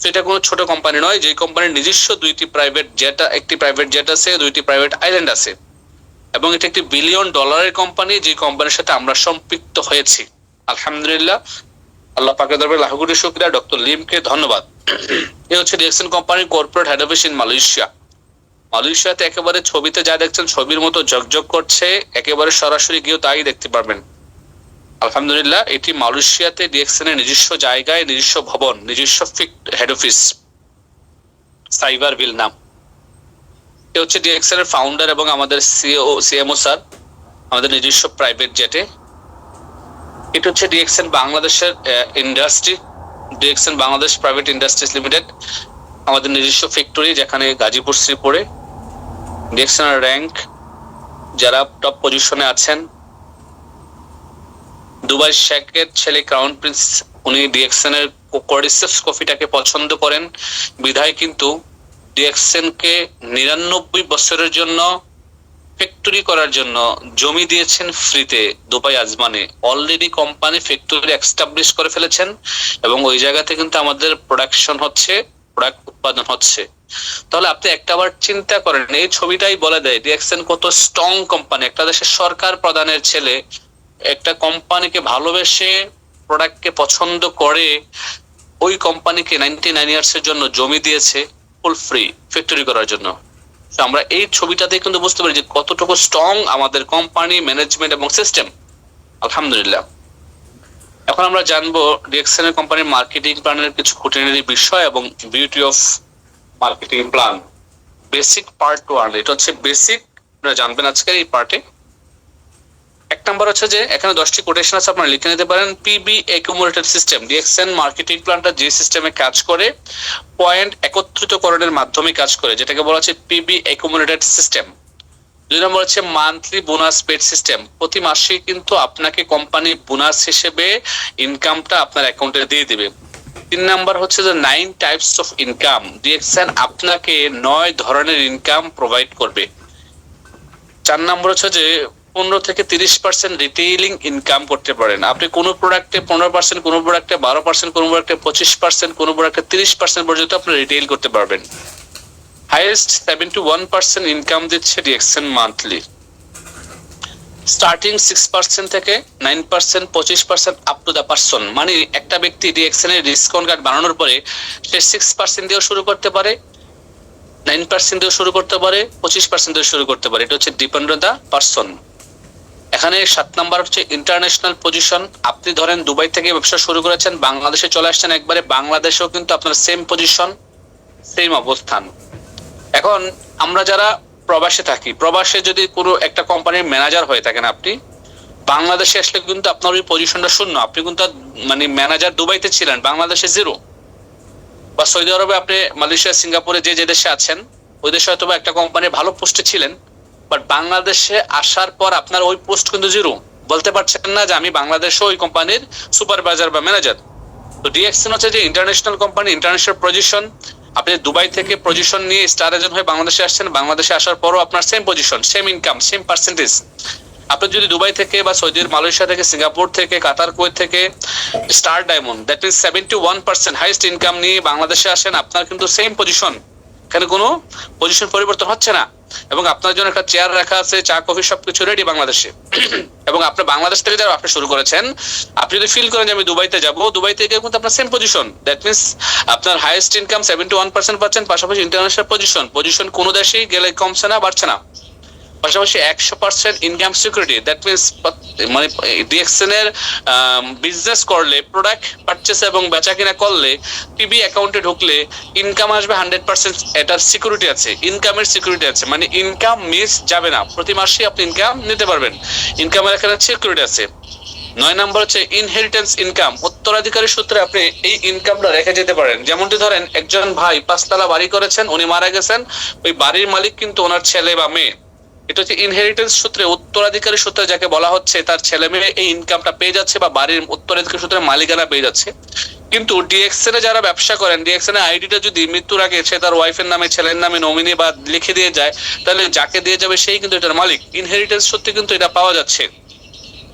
সেটা কোনো ছোট কোম্পানি নয়। যে কোম্পানির নিজস্ব 2টি প্রাইভেট জেট, একটি প্রাইভেট জেট আছে, 2টি প্রাইভেট আইল্যান্ড আছে, এবং এটা একটি $1 বিলিয়ন কোম্পানি, যে কোম্পানির সাথে আমরা সম্পৃক্ত হয়েছি। আলহামদুলিল্লাহ, আল্লাহ পাকের দরবারে লাখ কোটি শুকরিয়া, ডক্টর লিমকে ধন্যবাদ। এই হচ্ছে ডিএক্সন কোম্পানির corporate head office in Malaysia. মালয়েশিয়াতে একেবারে ছবিতে যা দেখছেন ছবির মতো ঝকঝক করছে, একেবারে সরাসরি গিয়েও তাই দেখতে পারবেন। আলহামদুলিল্লাহ, এটি মালয়েশিয়াতে ডিএক্সন এর নিজস্ব জায়গায়, নিজস্ব ভবন, নিজস্ব হেড অফিস, সাইবার ভিল নাম। এ হচ্ছে ডিএক্সন এর ফাউন্ডার এবং আমাদের সিএমও স্যার, আমাদের নিজস্ব প্রাইভেট জেটে। এটা হচ্ছে ডিএক্সন বাংলাদেশের industry, DXN Bangladesh private industries limited, আমাদের নিজস্ব ফ্যাক্টরি যেখানে গাজীপুর শ্রীপুরে। ডিএক্সন এর র্যাঙ্ক, যারা টপ পজিশনে আছেন, দুবাই শেখের ছেলে ক্রাউন প্রিন্স, উনি ডিএক্সন এর কর্ডিসেপস কফিটাকে পছন্দ করেন, বিধায় কিন্তু ডিএক্সন কে 99 বছরের জন্য ফ্যাক্টরি করার জন্য জমি দিয়েছেন ফ্রিতে দুবাই আজমানে। অলরেডি কোম্পানি ফ্যাক্টরি এস্টাবলিশ করে ফেলেছেন, এবং ওই জায়গাতে কিন্তু আমাদের প্রোডাকশন হচ্ছে, প্রোডাক্ট উৎপাদন হচ্ছে। তাহলে আপনি একটাবার চিন্তা করেন, এই ছবিটাই বলে দেয় ডিএক্সন কত স্ট্রং কোম্পানি। একটা দেশের সরকার প্রধানের ছেলে একটা কোম্পানিকে ভালোবেসে, প্রোডাক্টকে পছন্দ করে, ওই কোম্পানিকে 99 ইয়ার্সের জন্য জমি দিয়েছে ফুল ফ্রি ফ্যাক্টরি করার জন্য। আমরা এই ছবিটাতে কিন্তু বুঝতে পারি যে কতটুকু স্ট্রং আমাদের কোম্পানি, ম্যানেজমেন্ট এবং সিস্টেম। আলহামদুলিল্লাহ, এখন আমরা জানবো ডিএক্সন এর কোম্পানির মার্কেটিং প্ল্যানের কিছু খুঁটিনাটি বিষয় এবং beauty of marketing plan. Basic part 1, এটা হচ্ছে বেসিক, আপনারা জানবেন আজকের এই পার্টে। 1 নাম্বার হচ্ছে যে এখানে 10টি কোটেশন আছে, আপনারা লিখে নিতে পারেন। PB accumulated system, DXN marketing প্ল্যানটা যে সিস্টেমে কাজ করে, পয়েন্ট একত্রিতকরণের মাধ্যমে কাজ করে, যেটাকে বলা হচ্ছে পিবি অ্যাকুমুলেটেড সিস্টেম। 2 নম্বর হচ্ছে মান্থলি বোনাস পেড সিস্টেম, প্রতি মাসে কিন্তু আপনাকে কোম্পানি বোনাস হিসেবে ইনকামটা আপনার অ্যাকাউন্টে দিয়ে দিবে। 3 নাম্বার হচ্ছে যে 9 টাইপস অফ ইনকাম, ডিএক্সন আপনাকে 9 ধরনের ইনকাম প্রোভাইড করবে। 4 নম্বর হচ্ছে যে 15 থেকে 30% রিটেইলিং ইনকাম করতে পারেন। আপনি কোনো প্রোডাক্টে 15%, কোনো প্রোডাক্টে 12%, কোনো প্রোডাক্টে 25%, কোনো প্রোডাক্টে 30% পর্যন্ত আপনি রিটেইল করতে পারবেন। হাইয়েস্ট 71% ইনকাম দিচ্ছে ডিএক্সন মান্থলি। স্টার্টিং 6% থেকে 9%, 25% আপ টু দ্য পারসন। মানে একটা ব্যক্তি ডিএক্সন এর ডিসকাউন্ট কার্ড বানানোর পরে সে 6% দিয়েও শুরু করতে পারে, 9% দিয়েও শুরু করতে পারে, 25% দিয়েও শুরু করতে পারে। এটা হচ্ছে ডিপেন্ড অন দ্য পারসন। এখানে 7 নাম্বার হচ্ছে ইন্টারন্যাশনাল পজিশন। আপনি ধরেন দুবাই থেকে ব্যবসা শুরু করেছেন, বাংলাদেশে চলে আসছেন একবারে, বাংলাদেশেও কিন্তু আপনার সেম পজিশন, সেম অবস্থান। এখন আমরা যারা প্রবাসে থাকি, প্রবাসে যদি কোনো একটা কোম্পানির ম্যানেজার হয়ে থাকেন, আপনি বাংলাদেশে আসলে কিন্তু আপনার ওই পজিশনটা শূন্য। আপনি কিন্তু মানে ম্যানেজার দুবাইতে ছিলেন, বাংলাদেশে 0। বা সৌদি আরবে, আপনি মালয়েশিয়া, সিঙ্গাপুরে যে দেশে আছেন, ওই দেশে হয়তো একটা কোম্পানির ভালো পোস্টে ছিলেন, বাট বাংলাদেশে আসার পর আপনার ওই পোস্ট কিন্তু 0। বলতে পারছেন না যে আমি বাংলাদেশে ওই কোম্পানির সুপারভাইজার বা ম্যানেজার। তো ডিএক্সন হচ্ছে যে ইন্টারন্যাশনাল কোম্পানি, ইন্টারন্যাশনাল পজিশন। আপনি দুবাই থেকে পজিশন নিয়ে স্টার এজেন্ট হয়ে বাংলাদেশে আসছেন, বাংলাদেশে আসার পরও আপনার same position, same income, same percentage. আপনি যদি দুবাই থেকে বা সৌদির, মালয়েশিয়া থেকে, সিঙ্গাপুর থেকে, কাতার, কুয়েত থেকে, star diamond, that means 71% highest income নিয়ে বাংলাদেশে আসেন, আপনার কিন্তু সেম পজিশন, এখানে কোনো পজিশন পরিবর্তন হচ্ছে না। এবং আপনার জন্য একটা চেয়ার রাখা আছে, চা কফি সবকিছু রেডি বাংলাদেশে। এবং আপনি বাংলাদেশ থেকে যারা আপনি শুরু করেছেন, আপনি যদি ফিল করেন যে আমি দুবাইতে যাব, দুবাই থেকে কিন্তু আপনার সেম পজিশন, দ্যাট মিনস আপনার হাইয়েস্ট ইনকাম 71% পাচ্ছেন, পাশাপাশি ইন্টারন্যাশনাল পজিশন কোনো দেশেই গেলে কমছে না, বাড়ছে না, পাশাপাশি 100% ইনকাম সিকিউরিটি। দ্যাট মিনস মানে ডিএক্সএন এর বিজনেস করলে, প্রোডাক্ট পারচেস এবং বেচা কিনা করলে, পিবি অ্যাকাউন্টে ঢুকলে ইনকাম আসবে 100%, এটার সিকিউরিটি আছে, ইনকামের সিকিউরিটি আছে, মানে ইনকাম মিস যাবে না, প্রতি মাসে আপনি ইনকাম নিতে পারবেন, ইনকামের এখানে সিকিউরিটি আছে। 9 নম্বর হচ্ছে ইনহেরিটেন্স ইনকাম, উত্তরাধিকারী সূত্রে আপনি এই ইনকামটা রেখে যেতে পারেন। যেমনটি ধরেন একজন ভাই 5 তলা বাড়ি করেছেন, উনি মারা গেছেন, ওই বাড়ির মালিক কিন্তু ওনার ছেলে বা মেয়ে, এটা হচ্ছে ইনহেরিটেন্স সূত্রে, উত্তরাধিকারী সূত্রে যাকে বলা হচ্ছে, তার ছেলে মেয়ে এই ইনকামটা পেয়ে যাচ্ছে বা বাড়ির উত্তরাধিকারী সূত্রে মালিকানা পেয়ে যাচ্ছে। কিন্তু ডিএক্সএন এ যারা ব্যবসা করেন, ডিএক্সএন এর আইডিটা যদি মৃত্যুর আগে সে তার ওয়াইফের নামে, ছেলের নামে নমিনি বা লিখে দিয়ে যায়, তাহলে যাকে দিয়ে যাবে সেই কিন্তু এটার মালিক। ইনহেরিটেন্স সূত্রে কিন্তু এটা পাওয়া যাচ্ছে।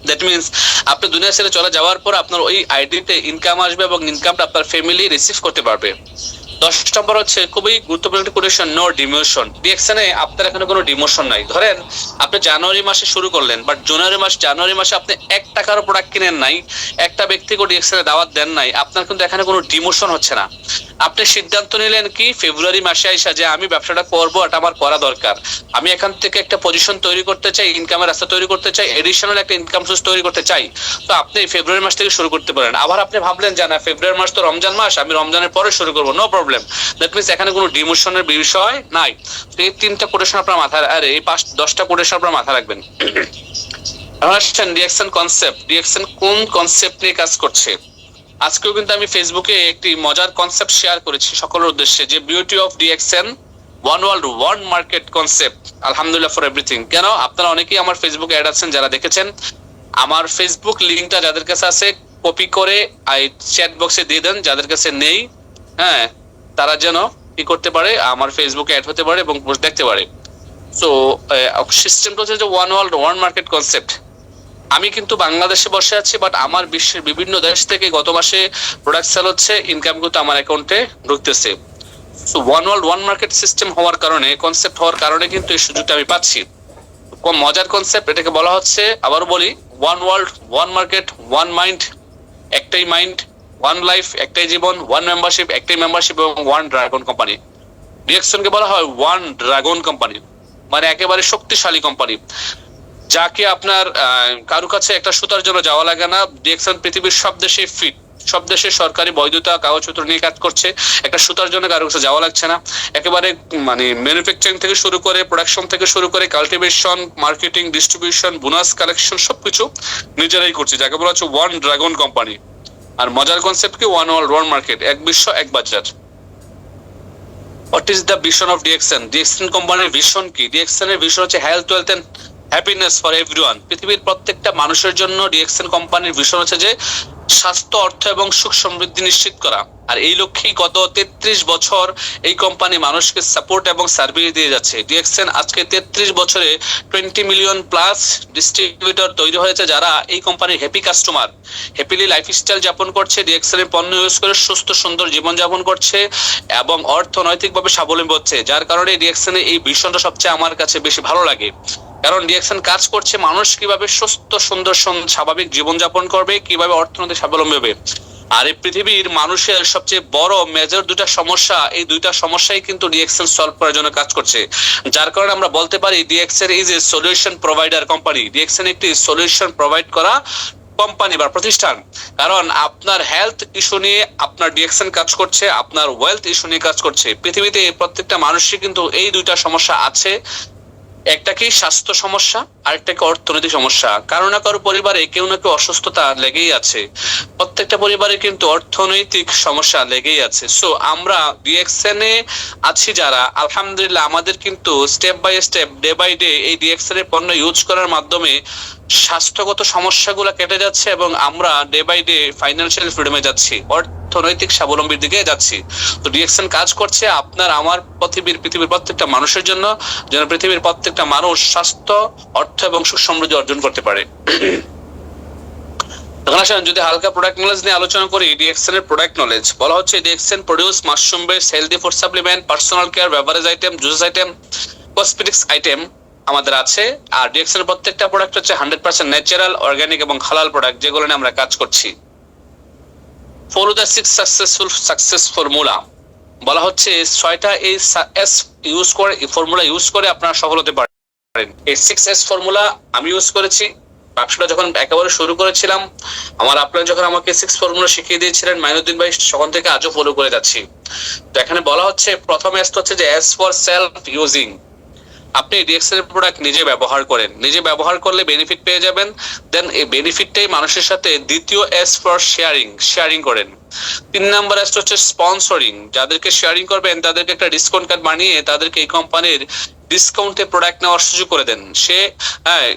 দ্যাট মিনস আপনি দুনিয়া ছেড়ে চলে যাওয়ার পর আপনার ওই আইডিতে ইনকাম আসবে এবং ইনকামটা আপনার ফ্যামিলি রিসিভ করতে পারবে। 10 নম্বর হচ্ছে খুবই গুরুত্বপূর্ণ একটা কোটেশন, নো ডিমোশন। ডিএক্সএন এ আপনার এখানে কোনো ডিমোশন নাই। ধরেন আপনি জানুয়ারি মাসে শুরু করলেন, বাট জানুয়ারি মাসে আপনি 1 টাকার প্রোডাক্ট কিনেন নাই, একটা ব্যক্তিকে ডিএক্সএন এ দাওয়াত দেন নাই, আপনার কিন্তু এখানে কোনো ডিমোশন হচ্ছে না। আপনি সিদ্ধান্ত নিলেন কি ফেব্রুয়ারি মাসে আইসা যে আমি ব্যবসাটা করবো, এটা আমার করা দরকার, আমি এখান থেকে একটা পজিশন তৈরি করতে চাই, ইনকামের রাস্তা তৈরি করতে চাই, এডিশনাল একটা ইনকাম সোর্স তৈরি করতে চাই, তো আপনি ফেব্রুয়ারি মাস থেকে শুরু করতে পারেন। আবার আপনি ভাবলেন যে না, ফেব্রুয়ারি মাস তো রমজান মাস, আমি রমজানের পরে শুরু করবো, নো প্রবলেম। দ্যাট মিনস এখানে কোনো ডিমোশনের বিষয় নাই। তো এই 3টা কোটেশন আপনার মাথায়, আরে এই 10টা কোটেশন আপনার মাথায় রাখবেন। ডিএক্সএন কনসেপ্ট, ডিএক্সএন কোন কনসেপ্ট নিয়ে কাজ করছে? আজকেও কিন্তু আমি ফেসবুকে একটি মজার কনসেপ্ট শেয়ার করেছি সকলের উদ্দেশ্যে, যে beauty of DXN, one world one market concept. আলহামদুলিল্লাহ ফর এভরিথিং। কেন? আপনারা অনেকেই আমার ফেসবুকে অ্যাড আছেন, যারা দেখেছেন, আমার ফেসবুক লিঙ্কটা যাদের কাছে আছে কপি করে চ্যাট বক্সে দিয়ে দেন, যাদের কাছে নেই হ্যাঁ তারা যেন কি করতে পারে, আমার ফেসবুকে অ্যাড হতে পারে এবং পোস্ট দেখতে পারে। সো সিস্টেমটা হচ্ছে যে one world one market concept. আমি কিন্তু বাংলাদেশে বসে আছি, বাট আমার বিশ্বের বিভিন্ন দেশ থেকে গত মাসে প্রোডাক্ট সেল হচ্ছে, ইনকাম কিন্তু আমার অ্যাকাউন্টে ঢুকতেছে। So one world one market system হওয়ার কারণে, কনসেপ্ট হওয়ার কারণে কিন্তু এই সুযোগটা আমি পাচ্ছি। কম মজার কনসেপ্ট, এটাকে বলা হচ্ছে, আবারও বলি, one world one market, one mind, একটাই মাইন্ড, ওয়ান লাইফ, একটাই জীবন, ওয়ান মেম্বারশিপ, একটাই মেম্বারশিপ, এবং ওয়ান ড্রাগন কোম্পানি। ডিএক্সএনকে বলা হয় ওয়ান ড্রাগন কোম্পানি, মানে একেবারে শক্তিশালী কোম্পানি, যাকে আপনার কারো কাছে একটা সুতার জন্য যাওয়া লাগে না। ডিএক্সএন পৃথিবীর সব দেশে ফিট, সব দেশে সরকারি বৈধতা কাগজপত্র নিয়ে কাজ করছে, একটা সুতার জন্য কারো কাছে যাওয়া লাগছে না। একেবারে মানে ম্যানুফ্যাকচারিং থেকে শুরু করে, প্রোডাকশন থেকে শুরু করে, cultivation, marketing, distribution, bonus collection সবকিছু নিজেরাই করছে, যাকে বলা হচ্ছে ওয়ান ড্রাগন কোম্পানি। আর মজার কনসেপ্ট কি, ওয়ান ওয়ার্ল্ড ওয়ান মার্কেট, এক বিশ্ব এক বাজার। What is the vision of DXN? DXN কোম্পানির ভিশন কি? ডিএক্সএন এর ভিশন হচ্ছে health, wealth and happiness for everyone. পৃথিবীর প্রত্যেকটা মানুষের জন্য ডিএক্সএন কোম্পানির ভিশন হচ্ছে যে স্বাস্থ্য, অর্থ এবং সুখ সমৃদ্ধি নিশ্চিত করা। আর এই লক্ষ্যেই গত 33 বছর এই কোম্পানি মানুষকে সাপোর্ট এবং সার্ভিস দিয়ে যাচ্ছে। ডিএক্সএন আজকে 33 বছরে 20 মিলিয়ন প্লাস ডিস্ট্রিবিউটর তৈরি হয়েছে, যারা এই কোম্পানির হ্যাপি কাস্টমার, হ্যাপিলি লাইফস্টাইল যাপন করছে, ডিএক্সএন এর পণ্য ইউজ করে সুস্থ সুন্দর জীবন যাপন করছে এবং অর্থনৈতিকভাবে স্বাবলম্বী হচ্ছে। যার কারণে ডিএক্সএন এর এই ভিশনটা সবচেয়ে আমার কাছে বেশি ভালো লাগে, কারণ ডিএক্সএন কাজ করছে মানুষ কিভাবে সুস্থ সুন্দর স্বাভাবিক জীবনযাপন করবে, কিভাবে অর্থনৈতিক স্বাবলম্বী হবে। আর এই পৃথিবীর মানুষের সবচেয়ে বড় মেজর দুটা সমস্যা, এই দুইটা সমস্যাই কিন্তু ডিএক্সএন সলভ করার জন্য কাজ করছে। যার কারণে আমরা বলতে পারি DXN is a solution provider company. DXN একটি সলিউশন প্রোভাইড করা কোম্পানি বা প্রতিষ্ঠান, কারণ আপনার হেলথ ইস্যু নিয়ে আপনার ডিএক্সএন কাজ করছে, আপনার ওয়েলথ ইস্যু নিয়ে কাজ করছে। পৃথিবীতে প্রত্যেকটা মানুষের কিন্তু এই দুইটা সমস্যা আছে, একটা কি স্বাস্থ্য সমস্যা, আরেকটা কি অর্থনৈতিক সমস্যা। কারো না কারো পরিবারে কেউ না কেউ অসুস্থতা লেগেই আছে, প্রত্যেকটা পরিবারে কিন্তু অর্থনৈতিক সমস্যা লেগেই আছে। সো আমরা ডিএক্সএন এ আছি যারা, আলহামদুলিল্লাহ আমাদের কিন্তু step by step, day by day এই ডিএক্সএন এর পণ্য ইউজ করার মাধ্যমে স্বাস্থ্যগত সমস্যাগুলো কেটে যাচ্ছে এবং আমরা ডে বাই ডে ফাইন্যান্সিয়াল ফ্রিডমে যাচ্ছি, অর্থনৈতিক স্বাবলম্বীর দিকে যাচ্ছি। তো ডিএক্সএন কাজ করছে আপনার আমার পৃথিবীর প্রত্যেকটা মানুষের জন্য, যেন পৃথিবীর প্রত্যেকটা মানুষ স্বাস্থ্য, অর্থ এবং সুখ সমৃদ্ধি অর্জন করতে পারে। তখন আসেন যদি হালকা প্রোডাক্ট নলেজ নিয়ে আলোচনা করি, ডিএক্সএন এর প্রোডাক্ট নলেজ বলা হচ্ছে DXN produce mushroom base healthy food supplement, personal care, beverage item, juice item, cosmetics item আমাদের আছে। আর ডিএক্সএন এর প্রত্যেকটা প্রোডাক্ট হচ্ছে 100% ন্যাচারাল, অর্গানিক এবং হালাল প্রোডাক্ট, যেগুলো নিয়ে আমরা কাজ করছি। Follow the 6 success formula. বলা হচ্ছে 6টা এই এস ইউজ করে, ফর্মুলা ইউজ করে আপনারা সফল হতে পারেন। এই 6S ফর্মুলা আমি ইউজ করেছি। ব্যবসাটা যখন একেবারে শুরু করেছিলাম, আমার আপনার যখন আমাকে 6 ফর্মুলা শিখিয়ে দিয়েছিলেন মাইনুদ্দিন ভাই, তখন থেকে আজও ফলো করে যাচ্ছি। তো এখানে বলা হচ্ছে প্রথম এস হচ্ছে যে এস ফর সেলফ ইউজিং। আপনি ডিএক্সএন এর প্রোডাক্ট নিজে ব্যবহার করেন, নিজে ব্যবহার করলে বেনিফিট পেয়ে যাবেন। দেন এই বেনিফিটটাই মানুষের সাথে দ্বিতীয় এস ফর শেয়ারিং করেন। 3 নাম্বার এস হচ্ছে স্পন্সরিং। যাদেরকে শেয়ারিং করবেন তাদেরকে একটা ডিসকাউন্ট কার্ড বানিয়ে তাদেরকে এই কোম্পানির ডিসকাউন্টে প্রোডাক্ট নেওয়ার সুযোগ করে দেন। সে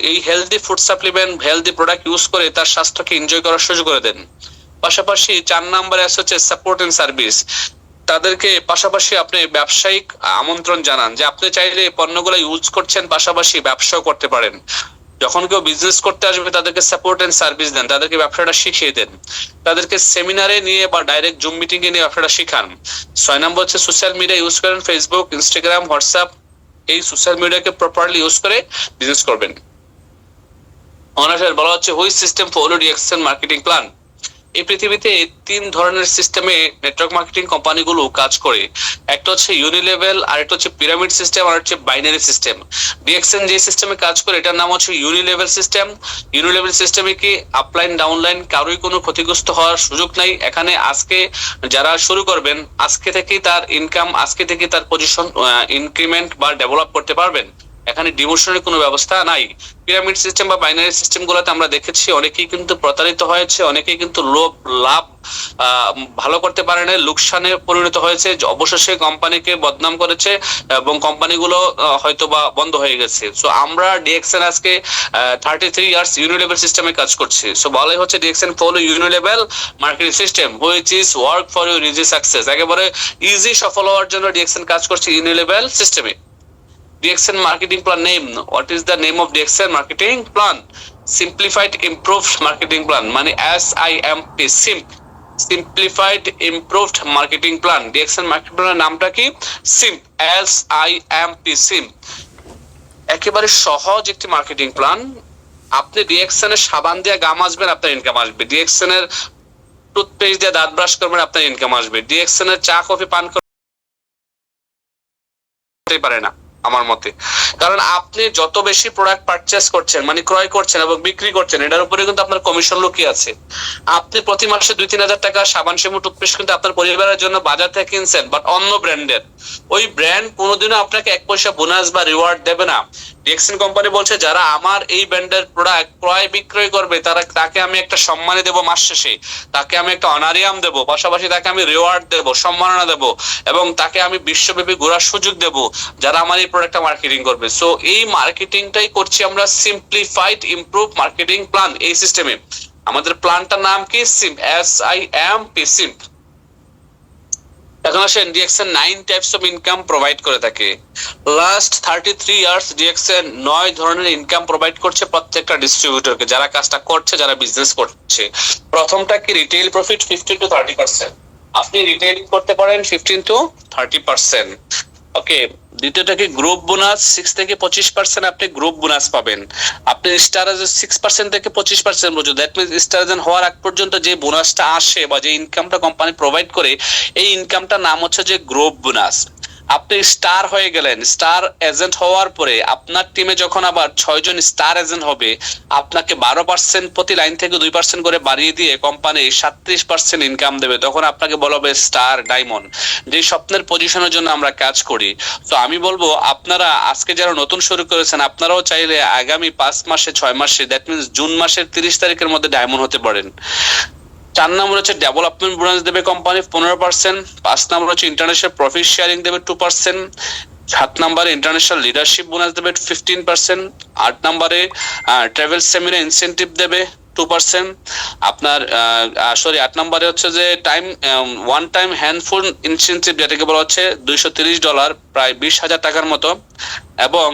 এই healthy food supplement, healthy product use করে তার স্বাস্থ্যকে এনজয় করার সুযোগ করে দেন। পাশাপাশি 4 নাম্বার এস হচ্ছে সাপোর্ট এন্ড সার্ভিস। তাদেরকে পাশাপাশি আপনি ব্যবসায়িক আমন্ত্রণ জানান যে আপনি চাইলে পণ্যগুলো ইউজ করছেন, পাশাপাশি ব্যবসাও করতে পারেন। যখন কেউ বিজনেস করতে আসবে তাদেরকে সাপোর্ট এন্ড সার্ভিস দেন, তাদেরকে ব্যবসাটা শিখিয়ে দেন, তাদেরকে সেমিনারে নিয়ে বা ডাইরেক্ট জুম মিটিং এ নিয়ে ব্যবসাটা শিখান। 6 নম্বর হচ্ছে সোশ্যাল মিডিয়া ইউজ করেন, ফেসবুক, ইনস্টাগ্রাম, হোয়াটসঅ্যাপ, এই সোশ্যাল মিডিয়াকে প্রপারলি ইউজ করে বিজনেস করবেন। অনার্সের বলা হচ্ছে which system follow DXN marketing plan. এই পৃথিবীতে 3 ধরনের সিস্টেমে নেটওয়ার্ক মার্কেটিং কোম্পানিগুলো কাজ করে। একটা হচ্ছে ইউনিলেভেল, আর একটা হচ্ছে পিরামিড সিস্টেম, আর হচ্ছে বাইনারি সিস্টেম। ডিএক্সএন যে সিস্টেমে কাজ করে এটার নাম হচ্ছে ইউনিলেভেল সিস্টেম। ইউনিলেভেল সিস্টেমে কি আপলাইন ডাউনলাইন কারোই কোনো ক্ষতিগ্রস্ত হওয়ার সুযোগ নাই। এখানে আজকে যারা শুরু করবেন, আজকে থেকেই তার ইনকাম, আজকে থেকে তার পজিশন ইনক্রিমেন্ট বা ডেভেলপ করতে পারবেন। এখানে ডিমোশনের কোনো ব্যবস্থা নাই। পিরামিড সিস্টেম বা বাইনারি সিস্টেম গুলোতে আমরা দেখেছি অনেকেই কিন্তু প্রতারিত হয়েছে, অনেকেই কিন্তু লাভ ভালো করতে পারে না, লোকসানে পরিণত হয়েছে, অবশেষে কোম্পানিকে বদনাম করেছে এবং কোম্পানিগুলো হয়তো বা বন্ধ হয়ে গেছে। সো আমরা ডিএক্সএন আজকে 33 ইয়ার্স ইউনিলেভেল সিস্টেমে কাজ করছি। সো বলাই হচ্ছে DXN follow unilevel marketing system which is work for your easy success. একেবারে ইজি সফল হওয়ার জন্য ডিএক্সএন কাজ করছে ইউনিলেভেল সিস্টেমে। DXN marketing plan name. What is the name of DXN marketing plan? Simplified improved marketing plan. মানে SIMP, simplified improved marketing plan. DXN marketing plan নামটা কি? SIMP, SIMP. একেবারে সহজ একটি মার্কেটিং প্ল্যান। আপনি ডিএক্সএন এর সাবান দিয়ে গাম আসবেন, আপনার ইনকাম আসবে। ডিএক্সএন এর টুথপেস্ট দিয়ে দাঁত ব্রাশ করবেন, আপনার ইনকাম আসবে। ডিএক্সএন এর চা কফি পান করতে পারে না আমার মতে। কারণ আপনি যত বেশি প্রোডাক্ট পারচেস করছেন, মানে ক্রয় করছেন এবং বিক্রি করছেন, এটার উপরে কিন্তু আপনার কমিশন লুকিয়ে আছে। আপনি প্রতি মাসে 2-3 হাজার টাকা সাবান, শ্যাম্পু, টুথপেস্ট কিন্তু আপনার পরিবারের জন্য বাজার থেকে কিনছেন, বাট অন্য ব্র্যান্ডের। ওই ব্র্যান্ড কোনোদিনও আপনাকে 1 পয়সা বোনাস বা রিওয়ার্ড দেবে না। ডিএক্সএন কোম্পানি বলছে যারা আমার এই ব্র্যান্ডের প্রোডাক্ট ক্রয় বিক্রয় করবে তাকে আমি একটা সম্মানী দেবো মাস শেষে, তাকে আমি একটা অনারিয়াম দেবো, পাশাপাশি তাকে আমি রিওয়ার্ড দেবো, সম্মাননা দেবো, এবং তাকে আমি বিশ্বব্যাপী ঘোরার সুযোগ দেবো যারা আমার এই প্রোডাক্টটা মার্কেটিং করবে। সো এই মার্কেটিংটাই করছি আমরা সিম্পলিফাইড ইমপ্রুভ মার্কেটিং প্ল্যান এই সিস্টেমে। আমাদের প্ল্যানটার নাম কি? Simp, SIMP, simp. এখন আসেন DXN 9 types of income provide করে থাকে। লাস্ট 33 ইয়ার্স ডিএক্সএন 9 ধরনের ইনকাম প্রোভাইড করছে প্রত্যেকটা ডিস্ট্রিবিউটরকে, যারা কাজটা করছে, যারা বিজনেস করছে। প্রথমটা কি? Retail profit 15 to 30%। আপনি রিটেইলিং করতে পারেন 15 to 30%। ওকে। দ্বিতীয়টা কি? গ্রুপ বোনাস 6 থেকে 25% আপনি গ্রুপ বোনাস পাবেন। আপনি স্টার এজেন্ট 6% থেকে 25% পর্যন্ত, দ্যাট মিনস স্টার এজেন্ট হওয়ার আগ পর্যন্ত যে বোনাসটা আসে বা যে ইনকামটা কোম্পানি প্রোভাইড করে, এই ইনকামটার নাম হচ্ছে যে গ্রুপ বোনাস। আপনি স্টার হয়ে গেলেন, স্টার এজেন্ট হওয়ার পরে আপনার টিমে যখন আবার 6 জন স্টার এজেন্ট হবে, আপনাকে 12% প্রতি লাইন থেকে 2% করে বাড়িয়ে দিয়ে কোম্পানি 37% ইনকাম দেবে। তখন আপনাকে বলা হবে স্টার ডায়মন্ড, যে স্বপ্নের পজিশনের জন্য আমরা কাজ করি। তো আমি বলবো আপনারা আজকে যারা নতুন শুরু করেছেন, আপনারাও চাইলে আগামী 5 মাসে 6 মাসে, দ্যাট মিনস জুন মাসের 30 তারিখের মধ্যে ডায়মন্ড হতে পারেন। 4 নম্বর হচ্ছে ডেভেলপমেন্ট বোনাস দেবে কোম্পানি 15%। 5 নম্বর হচ্ছে ইন্টারন্যাশনাল প্রফিট শেয়ারিং দেবে 2%। 7 নম্বরে ইন্টারন্যাশনাল লিডারশিপ বোনাস দেবে 15%। 8 নম্বরে ট্রাভেল সেমিনার ইনসেনটিভ দেবে 2%। আপনার 8 নম্বরে হচ্ছে যে ওয়ান টাইম হ্যান্ডফুল ইনসেনটিভ, যেটাকে বলা হচ্ছে $230, প্রায় 20,000 টাকার মতো। এবং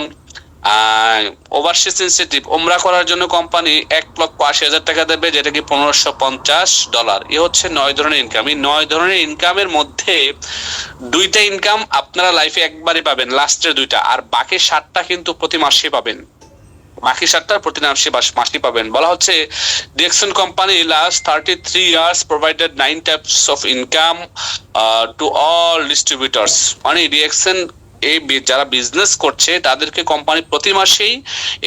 ওভারসিজ ইনসেন্টিভ, ওমরা করার জন্য কোম্পানি 1,80,000 টাকা দেবে, যেটা কি $1,550। এ হচ্ছে 9 ধরনের ইনকাম। এই 9 ধরনের ইনকামের মধ্যে 2টা ইনকাম আপনারা লাইফে একবারই পাবেন, লাস্টের 2টা, আর বাকি 7টা কিন্তু প্রতি মাসে পাবেন। বাকি 7টা প্রতি মাসে পাবেন। বলা হচ্ছে DXN company last 33 years provided 9 types of income to all distributors. মানে ডিএক্সএন এই যারা বিজনেস করছে তাদেরকে কোম্পানি প্রতি মাসেই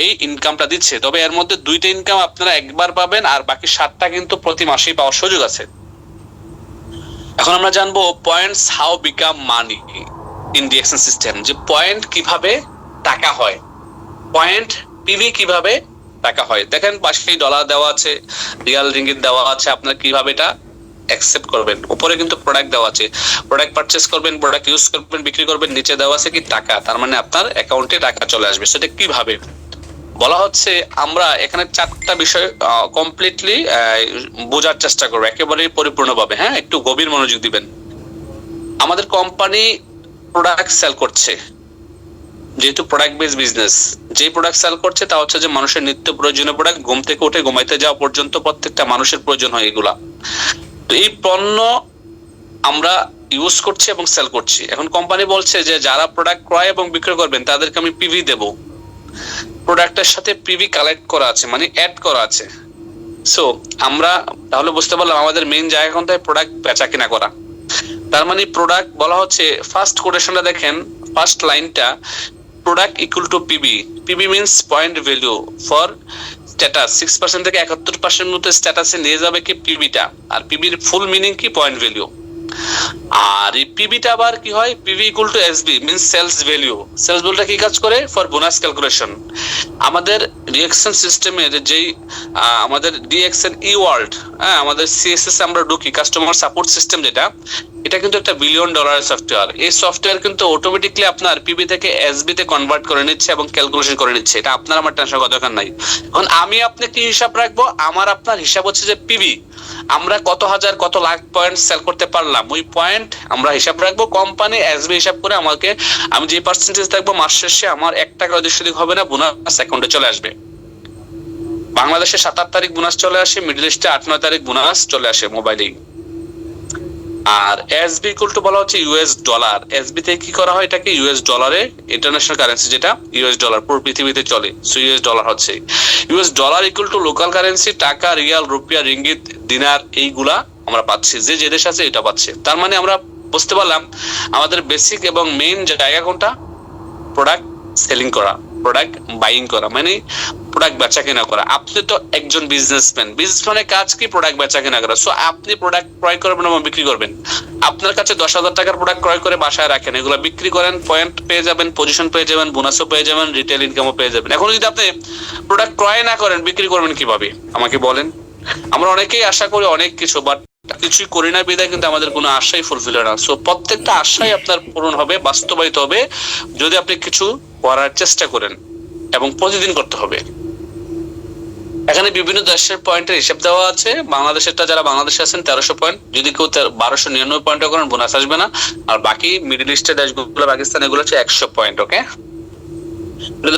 এই ইনকামটা দিচ্ছে, তবে এর মধ্যে 2টা ইনকাম আপনারা একবার পাবেন, আর বাকি 7টা কিন্তু প্রতি মাসেই পাওয়ার সুযোগ আছে। এখন আমরা জানবো points how become money in DXN system, যে পয়েন্ট কিভাবে টাকা হয়, পয়েন্ট পিভি কিভাবে টাকা হয়। দেখেন পাশে ডলার দেওয়া আছে, রিয়াল রিঙ্গিত দেওয়া আছে, আপনার কিভাবে এটা অ্যাকসেপ্ট করবেন। উপরে কিন্তু প্রোডাক্ট দেওয়া আছে, প্রোডাক্ট পারচেজ করবেন, প্রোডাক্ট ইউজ করবেন, বিক্রি করবেন, নিচে দেওয়া আছে কি টাকা, তার মানে আপনার অ্যাকাউন্টে টাকা চলে আসবে। সেটা কিভাবে বলা হচ্ছে, আমরা এখানে 4টা বিষয় কমপ্লিটলি বোঝার চেষ্টা করবো একেবারেই পরিপূর্ণভাবে। হ্যাঁ, একটু গভীর মনোযোগ দিবেন। আমাদের কোম্পানি প্রোডাক্ট সেল করছে, যেহেতু প্রোডাক্ট বেস বিজনেস, যে প্রোডাক্ট সেল করছে তা হচ্ছে যে মানুষের নিত্য প্রয়োজনীয় প্রোডাক্ট, ঘুম থেকে উঠে ঘুমাইতে যাওয়া পর্যন্ত প্রত্যেকটা মানুষের প্রয়োজন হয় এগুলা। তো এই পণ্য আমরা ইউজ করছি এবং সেল করছি। এখন কোম্পানি বলছে যে যারা প্রোডাক্ট ক্রয় এবং বিক্রয় করবেন তাদেরকে আমি পিভি দেব। প্রোডাক্টের সাথে পিভি কালেক্ট করা আছে, মানে অ্যাড করা আছে। সো আমরা তাহলে বুঝতে পারলাম আমাদের মেইন জায়গা কোনটায়, প্রোডাক্ট বেচা কিনা করা। তার মানে প্রোডাক্ট বলা হচ্ছে, ফার্স্ট কোটেশনটা দেখেন, ফার্স্ট লাইনটা, product equal to PB. PB means point value for status. 6% থেকে 71% মতো স্ট্যাটাসে নিয়ে যাবে কি পিবিটা, আর পিবির ফুল মিনিং কি পয়েন্ট ভ্যালু। আর এই পিবিটা আবার কি হয়, PB equal to SB means sales value. Sales ভ্যালুটা কি কাজ করে, ফর বোনাস ক্যালকুলেশন। আমাদের ডিএক্সএন সিস্টেমের যেই আমাদের ডিএক্সএন ই ওয়ার্ল্ড, হ্যাঁ, আমাদের সিএসএস আমরা ঢুকি, কাস্টমার সাপোর্ট সিস্টেম, যেটা এটা কিন্তু একটা $1 বিলিয়ন সফটওয়্যার। এই সফটওয়্যার কিন্তু অটোমেটিকলি আপনার পিবি থেকে এসবি তে কনভার্ট করে নিচ্ছে এবং ক্যালকুলেশন করে নিচ্ছে। এটা আপনার আমার টেনশন করার দরকার নাই। এখন আমি আপনি কি হিসাব রাখবো, আমার আপনার হিসাব হচ্ছে যে পিবি, আমরা কত হাজার কত লাখ পয়েন্ট সেল করতে পারলাম, ওই পয়েন্ট আমরা হিসাব রাখবো। কোম্পানি এসবি হিসাব করে আমাকে, আমি যে পার্সেন্টেজ থাকবো মাস শেষে আমার 1 টাকা অধিক হবে না, বোনাস অ্যাকাউন্টে চলে আসবে। বাংলাদেশে 7-8 তারিখ বোনাস চলে আসে, মিডল ইস্টে 8-9 তারিখ বোনাস চলে আসে মোবাইলেই। আর এসবি ইকুয়াল টু বলা হচ্ছে ইউএস ডলার। এসবি তে কি করা হয়, এটাকে ইউএস ডলারে, ইন্টারন্যাশনাল কারেন্সি যেটা ইউএস ডলার, পুরো পৃথিবীতে চলে, সো ইউএস ডলার হচ্ছে। US dollar equal to local currency, টাকা, রিয়াল, রুপিয়া, রিঙ্গিত, দিনার, এইগুলা আমরা পাচ্ছি, যে দেশ আছে এটা পাচ্ছে। তার মানে আমরা বুঝতে পারলাম আমাদের বেসিক এবং মেইন জায়গা কোনটা, প্রোডাক্ট সেলিং করা, প্রোডাক্ট বাইং করা, মানে প্রোডাক্ট বেচা কেনা করা। আপনি তো একজন বিজনেসম্যানের কাজ কি, প্রোডাক্ট বেচা কেনা করা। সো আপনি প্রোডাক্ট ক্রয় করবেন এবং বিক্রি করবেন। আপনার কাছে 10,000 টাকার প্রোডাক্ট ক্রয় করে বাসায় রাখেন, এগুলো বিক্রি করেন, পয়েন্ট পেয়ে যাবেন, পজিশন পেয়ে যাবেন, বোনাসও পেয়ে যাবেন, রিটেল ইনকামও পেয়ে যাবেন। এখন যদি আপনি প্রোডাক্ট ক্রয় না করেন, বিক্রি করবেন কিভাবে আমাকে বলেন। আমরা অনেকেই আশা করি অনেক কিছু, বাট কিছুই করি না বিদায় কিন্তু আমাদের কোনো আশাই ফুলফিল হয় না। সো প্রত্যেকটা আশাই আপনার পূরণ হবে, বাস্তবায়িত হবে যদি আপনি কিছু করার চেষ্টা করেন, এবং প্রতিদিন করতে হবে। এখানে বিভিন্ন দেশের পয়েন্টের হিসাব দেওয়া আছে। বাংলাদেশেরটা, যারা বাংলাদেশে আছেন 1300 পয়েন্ট, যদি কেউ 1299 পয়েন্ট করেন বোনাস আসবে না। আর বাকি মিডল ইস্টের দেশগুলো, পাকিস্তান, এগুলো হচ্ছে 100 পয়েন্ট। ওকে,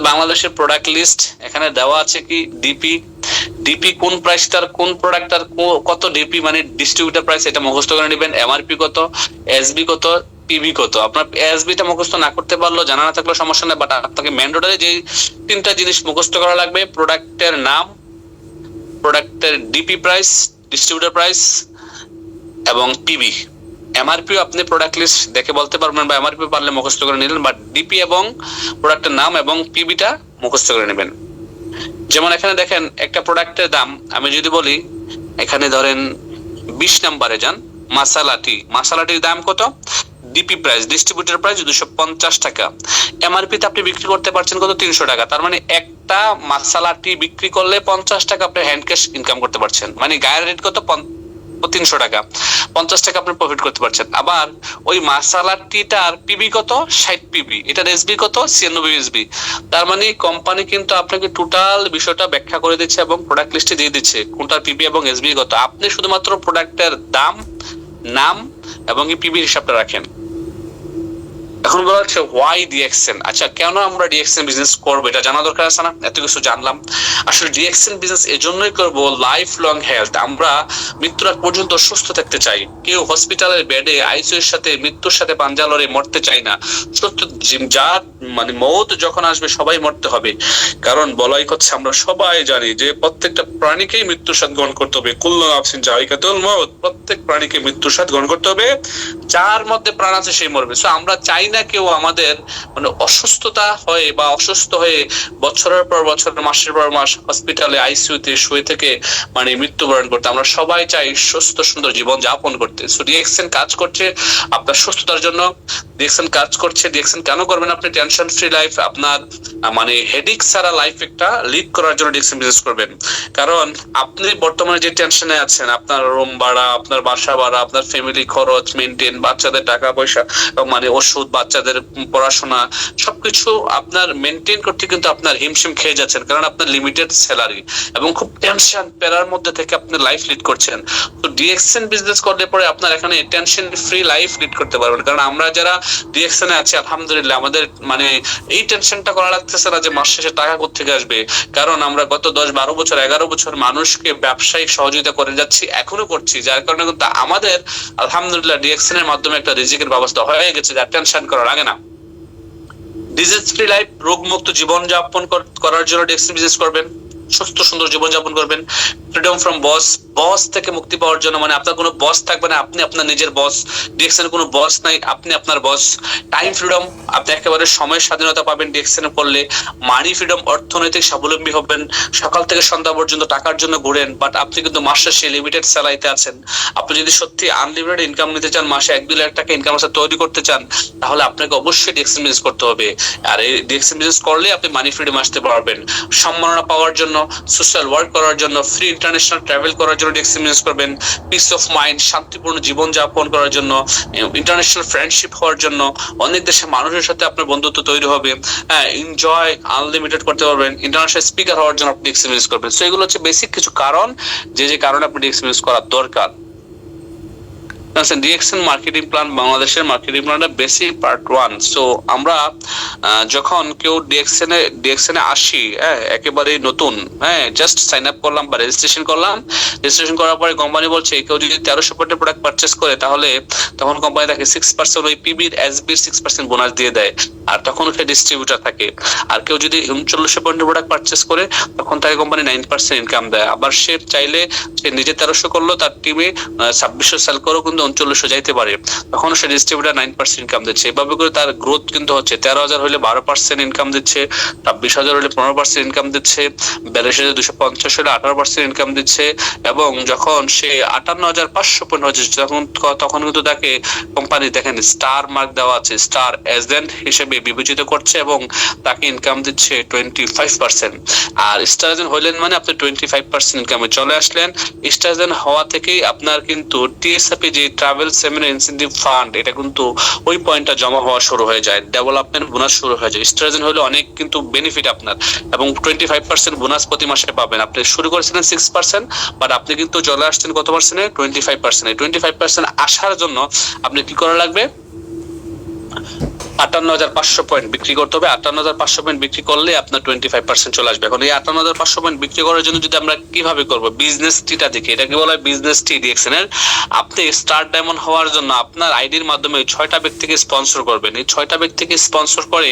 বাংলাদেশের প্রোডাক্ট লিস্ট এখানে দেওয়া আছে কি, ডিপি কোন প্রাইসটার, কোন প্রোডাক্টটার কত ডিপি, মানে ডিস্ট্রিবিউটর প্রাইস, এটা মুখস্থ করে নেবেন। এমআরপি কত, এসবি কত, পিবি কত। আপনার এসবি টা মুখস্থ না করতে পারলো, জানা না থাকলেও সমস্যা নেই, বাট আপনাকে ম্যান্ডেটরি যে 3টা জিনিস মুখস্থ করা লাগবে, প্রোডাক্টের নাম, প্রোডাক্টের ডিপি প্রাইস, ডিস্ট্রিবিউটর প্রাইস এবং পিবি। এমআরপিও আপনি প্রোডাক্ট লিস্ট দেখে বলতে পারবেন, বা এমআরপি পারলে মুখস্থ করে নিলেন, বাট ডিপি এবং প্রোডাক্টের নাম এবং পিবিটা মুখস্থ করে নেবেন। যেমন এখানে দেখেন একটা প্রোডাক্টের দাম, আমি যদি বলি এখানে ধরেন 20 নম্বরে যান, মাসালাটির দাম কত, ডিপি প্রাইস, ডিস্ট্রিবিউটর প্রাইস 250 টাকা। এমআরপি তে আপনি বিক্রি করতে পারছেন কত, 300 টাকা। তার মানে একটা মাসালাটি বিক্রি করলে 50 টাকা আপনি হ্যান্ড ক্যাশ ইনকাম করতে পারছেন, মানে গায়ের রেট কত, 300 টাকা, 50 টাকা আপনি প্রফিট করতে পারছেন। আবার ওই মাসালাটিটার পিবি কত, 60 পিবি, এটার এসবি কত, 96 এসবি। তার মানে কোম্পানি কিন্তু আপনাকে টোটাল বিষয়টা ব্যাখ্যা করে দিচ্ছে এবং প্রোডাক্ট লিস্টে দিয়ে দিচ্ছে কোনটার পিবি এবং এসবি কত। আপনি শুধুমাত্র প্রোডাক্টের দাম, নাম এবং এই পিবির হিসাবটা রাখেন। এখন বলা হচ্ছে ওয়াই ডিএক্সএন। আচ্ছা, কেন আমরা ডিএক্সএন বিজনেস করবো এটা জানা দরকার আছে না? এত কিছু জানলাম। আসলে ডিএক্সএন বিজনেস এজন্যই করবো, লাইফ লং হেলথ। আমরা মৃত্যুর আগ পর্যন্ত সুস্থ থাকতে চাই। কেউ হসপিটালের বেডে আইসিইউ এর সাথে মৃত্যুর সাথে পাঞ্জা লড়ে মরতে চাই না। সুস্থ যার মানে মৌত যখন আসবে সবাই মরতে হবে। কারণ বলাই হচ্ছে আমরা সবাই জানি যে প্রত্যেকটা প্রাণীকেই মৃত্যুর স্বাদ গ্রহণ করতে হবে। কুল্লু নাফসিন যায়িকাতুল মউত, প্রত্যেক প্রাণীকে মৃত্যুর স্বাদ গ্রহণ করতে হবে। যার মধ্যে প্রাণ আছে সেই মরবে। সো আমরা চাই না কেউ আমাদের মানে অসুস্থতা হয়ে বা অসুস্থ হয়ে বছরের পর বছর, মাসের পর মাস হসপিটালে আইসিইউতে শুয়ে থেকে মানে মৃত্যুবরণ করতে। আমরা সবাই চাই সুস্থ সুন্দর জীবন যাপন করতে। সো ডিএক্সএন কাজ করছে আপনার সুস্থতার জন্য। ডিএক্সএন কাজ করছে। ডিএক্সএন কেন করবেন আপনি? টেনশন ফ্রি লাইফ, আপনার মানে হেডেক ছাড়া লাইফ একটা লিড করার জন্য ডিএক্সএন বিজনেস করবেন। কারণ আপনি বর্তমানে যে টেনশনে আছেন, আপনার রুম ভাড়া, আপনার বাসা ভাড়া, আপনার ফ্যামিলি খরচ মেনটেন, বাচ্চাদের টাকা পয়সা মানে ওষুধ, বাচ্চাদের পড়াশোনা, সবকিছু আপনার মেনটেন করতে কিন্তু আপনার হিমশিম খেয়ে যাচ্ছেন। কারণ আপনার লিমিটেড স্যালারি এবং খুব টেনশন প্যারার মধ্যে থেকে আপনি লাইফ লিড করছেন। তো ডিএক্সএন বিজনেস করলে পরে আপনার এখানে টেনশন ফ্রি লাইফ লিড করতে পারবেন। কারণ আমরা যারা ডিএক্সএন এ আছি আলহামদুলিল্লাহ, আমাদের মানে এই টেনশনটা করা লাগতেছে না যে মাস শেষে টাকা কোত্থেকে আসবে। কারণ আমরা গত 10-12 বছর 11 বছর মানুষকে ব্যবসায়িক সহযোগিতা করে যাচ্ছি, এখনো করছি। যার কারণে কিন্তু আমাদের আলহামদুলিল্লাহ ডিএক্সএন এর মাধ্যমে একটা রিজিকের ব্যবস্থা হয়ে গেছে, যার টেনশন করা লাগে না। ডিজিজ ফ্রি লাইফ, রোগ মুক্ত জীবন যাপন করার জন্য ডিএক্সএন বিজনেস করবেন। সুস্থ সুন্দর জীবন যাপন করবেন। ফ্রিডম ফ্রম বস থেকে মুক্তি পাওয়ার জন্য, মানে আপনার কোনো বস থাকবে না, আপনি আপনার নিজের বস। ডিএক্সএন কোনো বস নাই, আপনি আপনার বস। টাইম ফ্রিডম, আপনি একেবারে সময়ের স্বাধীনতা পাবেন ডিএক্সএন করলে। মানি ফ্রিডম, অর্থনৈতিক স্বাবলম্বী হবেন। সকাল থেকে সন্ধ্যা পর্যন্ত টাকার জন্য ঘুরেন, বাট আপনি কিন্তু মাস শেষে লিমিটেড স্যালারিতে আছেন। আপনি যদি সত্যি আনলিমিটেড ইনকাম নিতে চান, মাসে 1-2 লাখ টাকা ইনকাম তৈরি করতে চান, তাহলে আপনাকে অবশ্যই ডিএক্সএন বিজনেস করতে হবে। আর এই ডিএক্সএন বিজনেস করলে আপনি মানি ফ্রিডম আসতে পারবেন। সম্মাননা পাওয়ার জন্য, সোশ্যাল ওয়ার্ক করার জন্য, ফ্রি ইন্টারন্যাশনাল ট্রাভেল করার জন্য ডিএক্সএন বিজনেস করবেন। পিস অফ মাইন্ড, শান্তিপূর্ণ জীবন যাপন করার জন্য, ইন্টারন্যাশনাল ফ্রেন্ডশিপ হওয়ার জন্য, অনেক দেশের মানুষের সাথে আপনার বন্ধুত্ব তৈরি হবে। হ্যাঁ, এনজয় আনলিমিটেড করতে পারবেন। ইন্টারন্যাশনাল স্পিকার হওয়ার জন্য আপনি ডিএক্সএন বিজনেস করবেন। সো এগুলো হচ্ছে বেসিক কিছু কারণ, যে কারণে আপনি ডিএক্সএন বিজনেস করার দরকার। ডিএক্সএন মার্কেটিং প্ল্যান, বাংলাদেশের মার্কেটিং প্ল্যানটা বেসিক পার্ট 1। সো আমরা যখন কেউ ডিএক্সএন এ আসি, একেবারে নতুন, জাস্ট সাইন আপ করলাম বা রেজিস্ট্রেশন করলাম। রেজিস্ট্রেশন করার পরে কোম্পানি বলছে কেউ যদি 1300 পয়েন্টের প্রোডাক্ট পারচেস করে, তাহলে তখন কোম্পানি তাকে 6% ওই পিবির এসবির 6% বোনাস দিয়ে দেয়। আর তখন সে ডিস্ট্রিবিউটর থাকে। আর কেউ যদি 3900 পয়েন্টের প্রোডাক্ট পারচেস করে, তখন তাকে কোম্পানি 9% ইনকাম দেয়। আবার সে চাইলে সে নিজে 1300 করলো, তার টিমে 2600 সেল করেও কিন্তু 3900 যাইতে পারে, তখন সে ডিস্ট্রিবিউটর 9% ইনকাম দিচ্ছে। এভাবে করে তার গ্রোথ কিন্তু হচ্ছে। 13,000 হলে 12% ইনকাম দিচ্ছে, 26,000 হলে 15% ইনকাম দিচ্ছে, 42,250 হলে 18% ইনকাম দিচ্ছে। এবং যখন সে 58,500 পয়েন্ট হচ্ছে, তখন কিন্তু তাকে কোম্পানি দেখেন স্টার মার্ক দেওয়া আছে, স্টার এজেন্ট হিসেবে বিবেচিত করছে এবং তাকে ইনকাম দিচ্ছে 25%। আর স্টার এজেন্ট হইলেন মানে আপনি 25% ইনকামে চলে আসলেন। স্টার এজেন্ট হওয়া থেকেই আপনার কিন্তু টিএসএপি যে ট্রাভেল সেমিনার ইনসেন্টিভ ফান্ড, এটা কিন্তু ওই পয়েন্টটা জমা হওয়া শুরু হয়ে যায়, ডেভেলপমেন্ট বোনাস শুরু হয়ে যায়। স্টার এজেন্ট হলে অনেক কিন্তু বেনিফিট আপনার, এবং 25% বোনাস প্রতি মাসে পাবেন। আপনি শুরু করেছিলেন 6%, বাট আপনি কিন্তু চলে আসছেন কত পার্সেন্টে? 25%। 25% আসার জন্য আপনি কি করা লাগবে? 58,500 পয়েন্ট বিক্রি করতে হবে। 58,500 পয়েন্ট বিক্রি করলে আপনার 25% চলে আসবে। এখন এই 58,500 পয়েন্ট বিক্রি করার জন্য যদি আমরা কিভাবে করবো, বিজনেস টিটা দেখি, এটাকে বলা হয় বিজনেস টি ডিএক্সএন এর। আপনি স্টার ডায়মন্ড হওয়ার জন্য আপনার আইডির মাধ্যমে 6টা ব্যক্তিকে স্পন্সর করবেন। এই 6টা ব্যক্তিকে স্পন্সর করে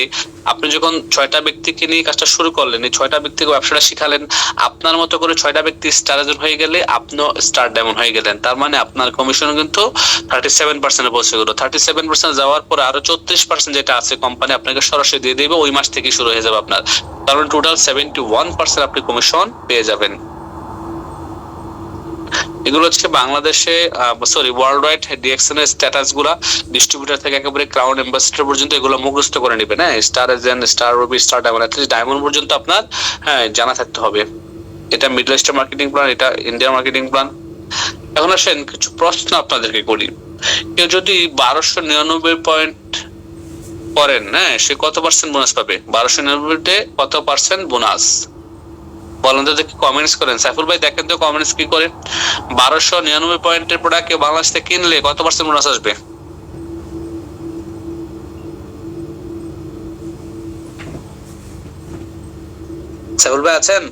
আপনি যখন 6টা ব্যক্তিকে নিয়ে কাজটা শুরু করলেন, এই 6টা ব্যক্তিকে ব্যবসাটা শিখালেন, আপনার মতো করে 6টা ব্যক্তি স্টার এজেন্ট হয়ে গেলে আপনিও স্টার ডায়মন্ড হয়ে গেলেন। তার মানে আপনার কমিশন কিন্তু 37% পৌঁছে গেল। 37% যাওয়ার পরে আরো 34% যেটা আছে কোম্পানি আপনাকে সরাসরি দিয়ে দেবে, ওই মাস থেকে শুরু হয়ে যাবে আপনার। তার মানে টোটাল 71% আপনি কমিশন পেয়ে যাবেন। এগুলো হচ্ছে বাংলাদেশে ওয়ার্ল্ড ওয়াইড ডিএক্সএন এর স্ট্যাটাস গুলা, ডিস্ট্রিবিউটর থেকে একেবারে ক্রাউন অ্যাম্বাসেডর পর্যন্ত এগুলো মুখস্থ করে নেবেন। Star agent, star Ruby, star diamond, at least diamond পর্যন্ত আপনার জানা থাকতে হবে। এটা মিডল ইস্টের মার্কেটিং প্ল্যান, এটা ইন্ডিয়ার মার্কেটিং প্ল্যান। এখন আসেন কিছু প্রশ্ন আপনাদেরকে করি। কেউ যদি 1299 পয়েন্ট করেন, সে কত পার্সেন্ট বোনাস পাবে? 1299 কত পার্সেন্ট বোনাস বলেন তো দেখি, কমেন্টস করেন। সাইফুল ভাই দেখেন তো কমেন্টস কি করে। 1299 পয়েন্টের প্রোডাক্ট কেউ বাংলাদেশ থেকে কিনলে কত পার্সেন্ট বোনাস আসবে? সাইফুল ভাই আছেন?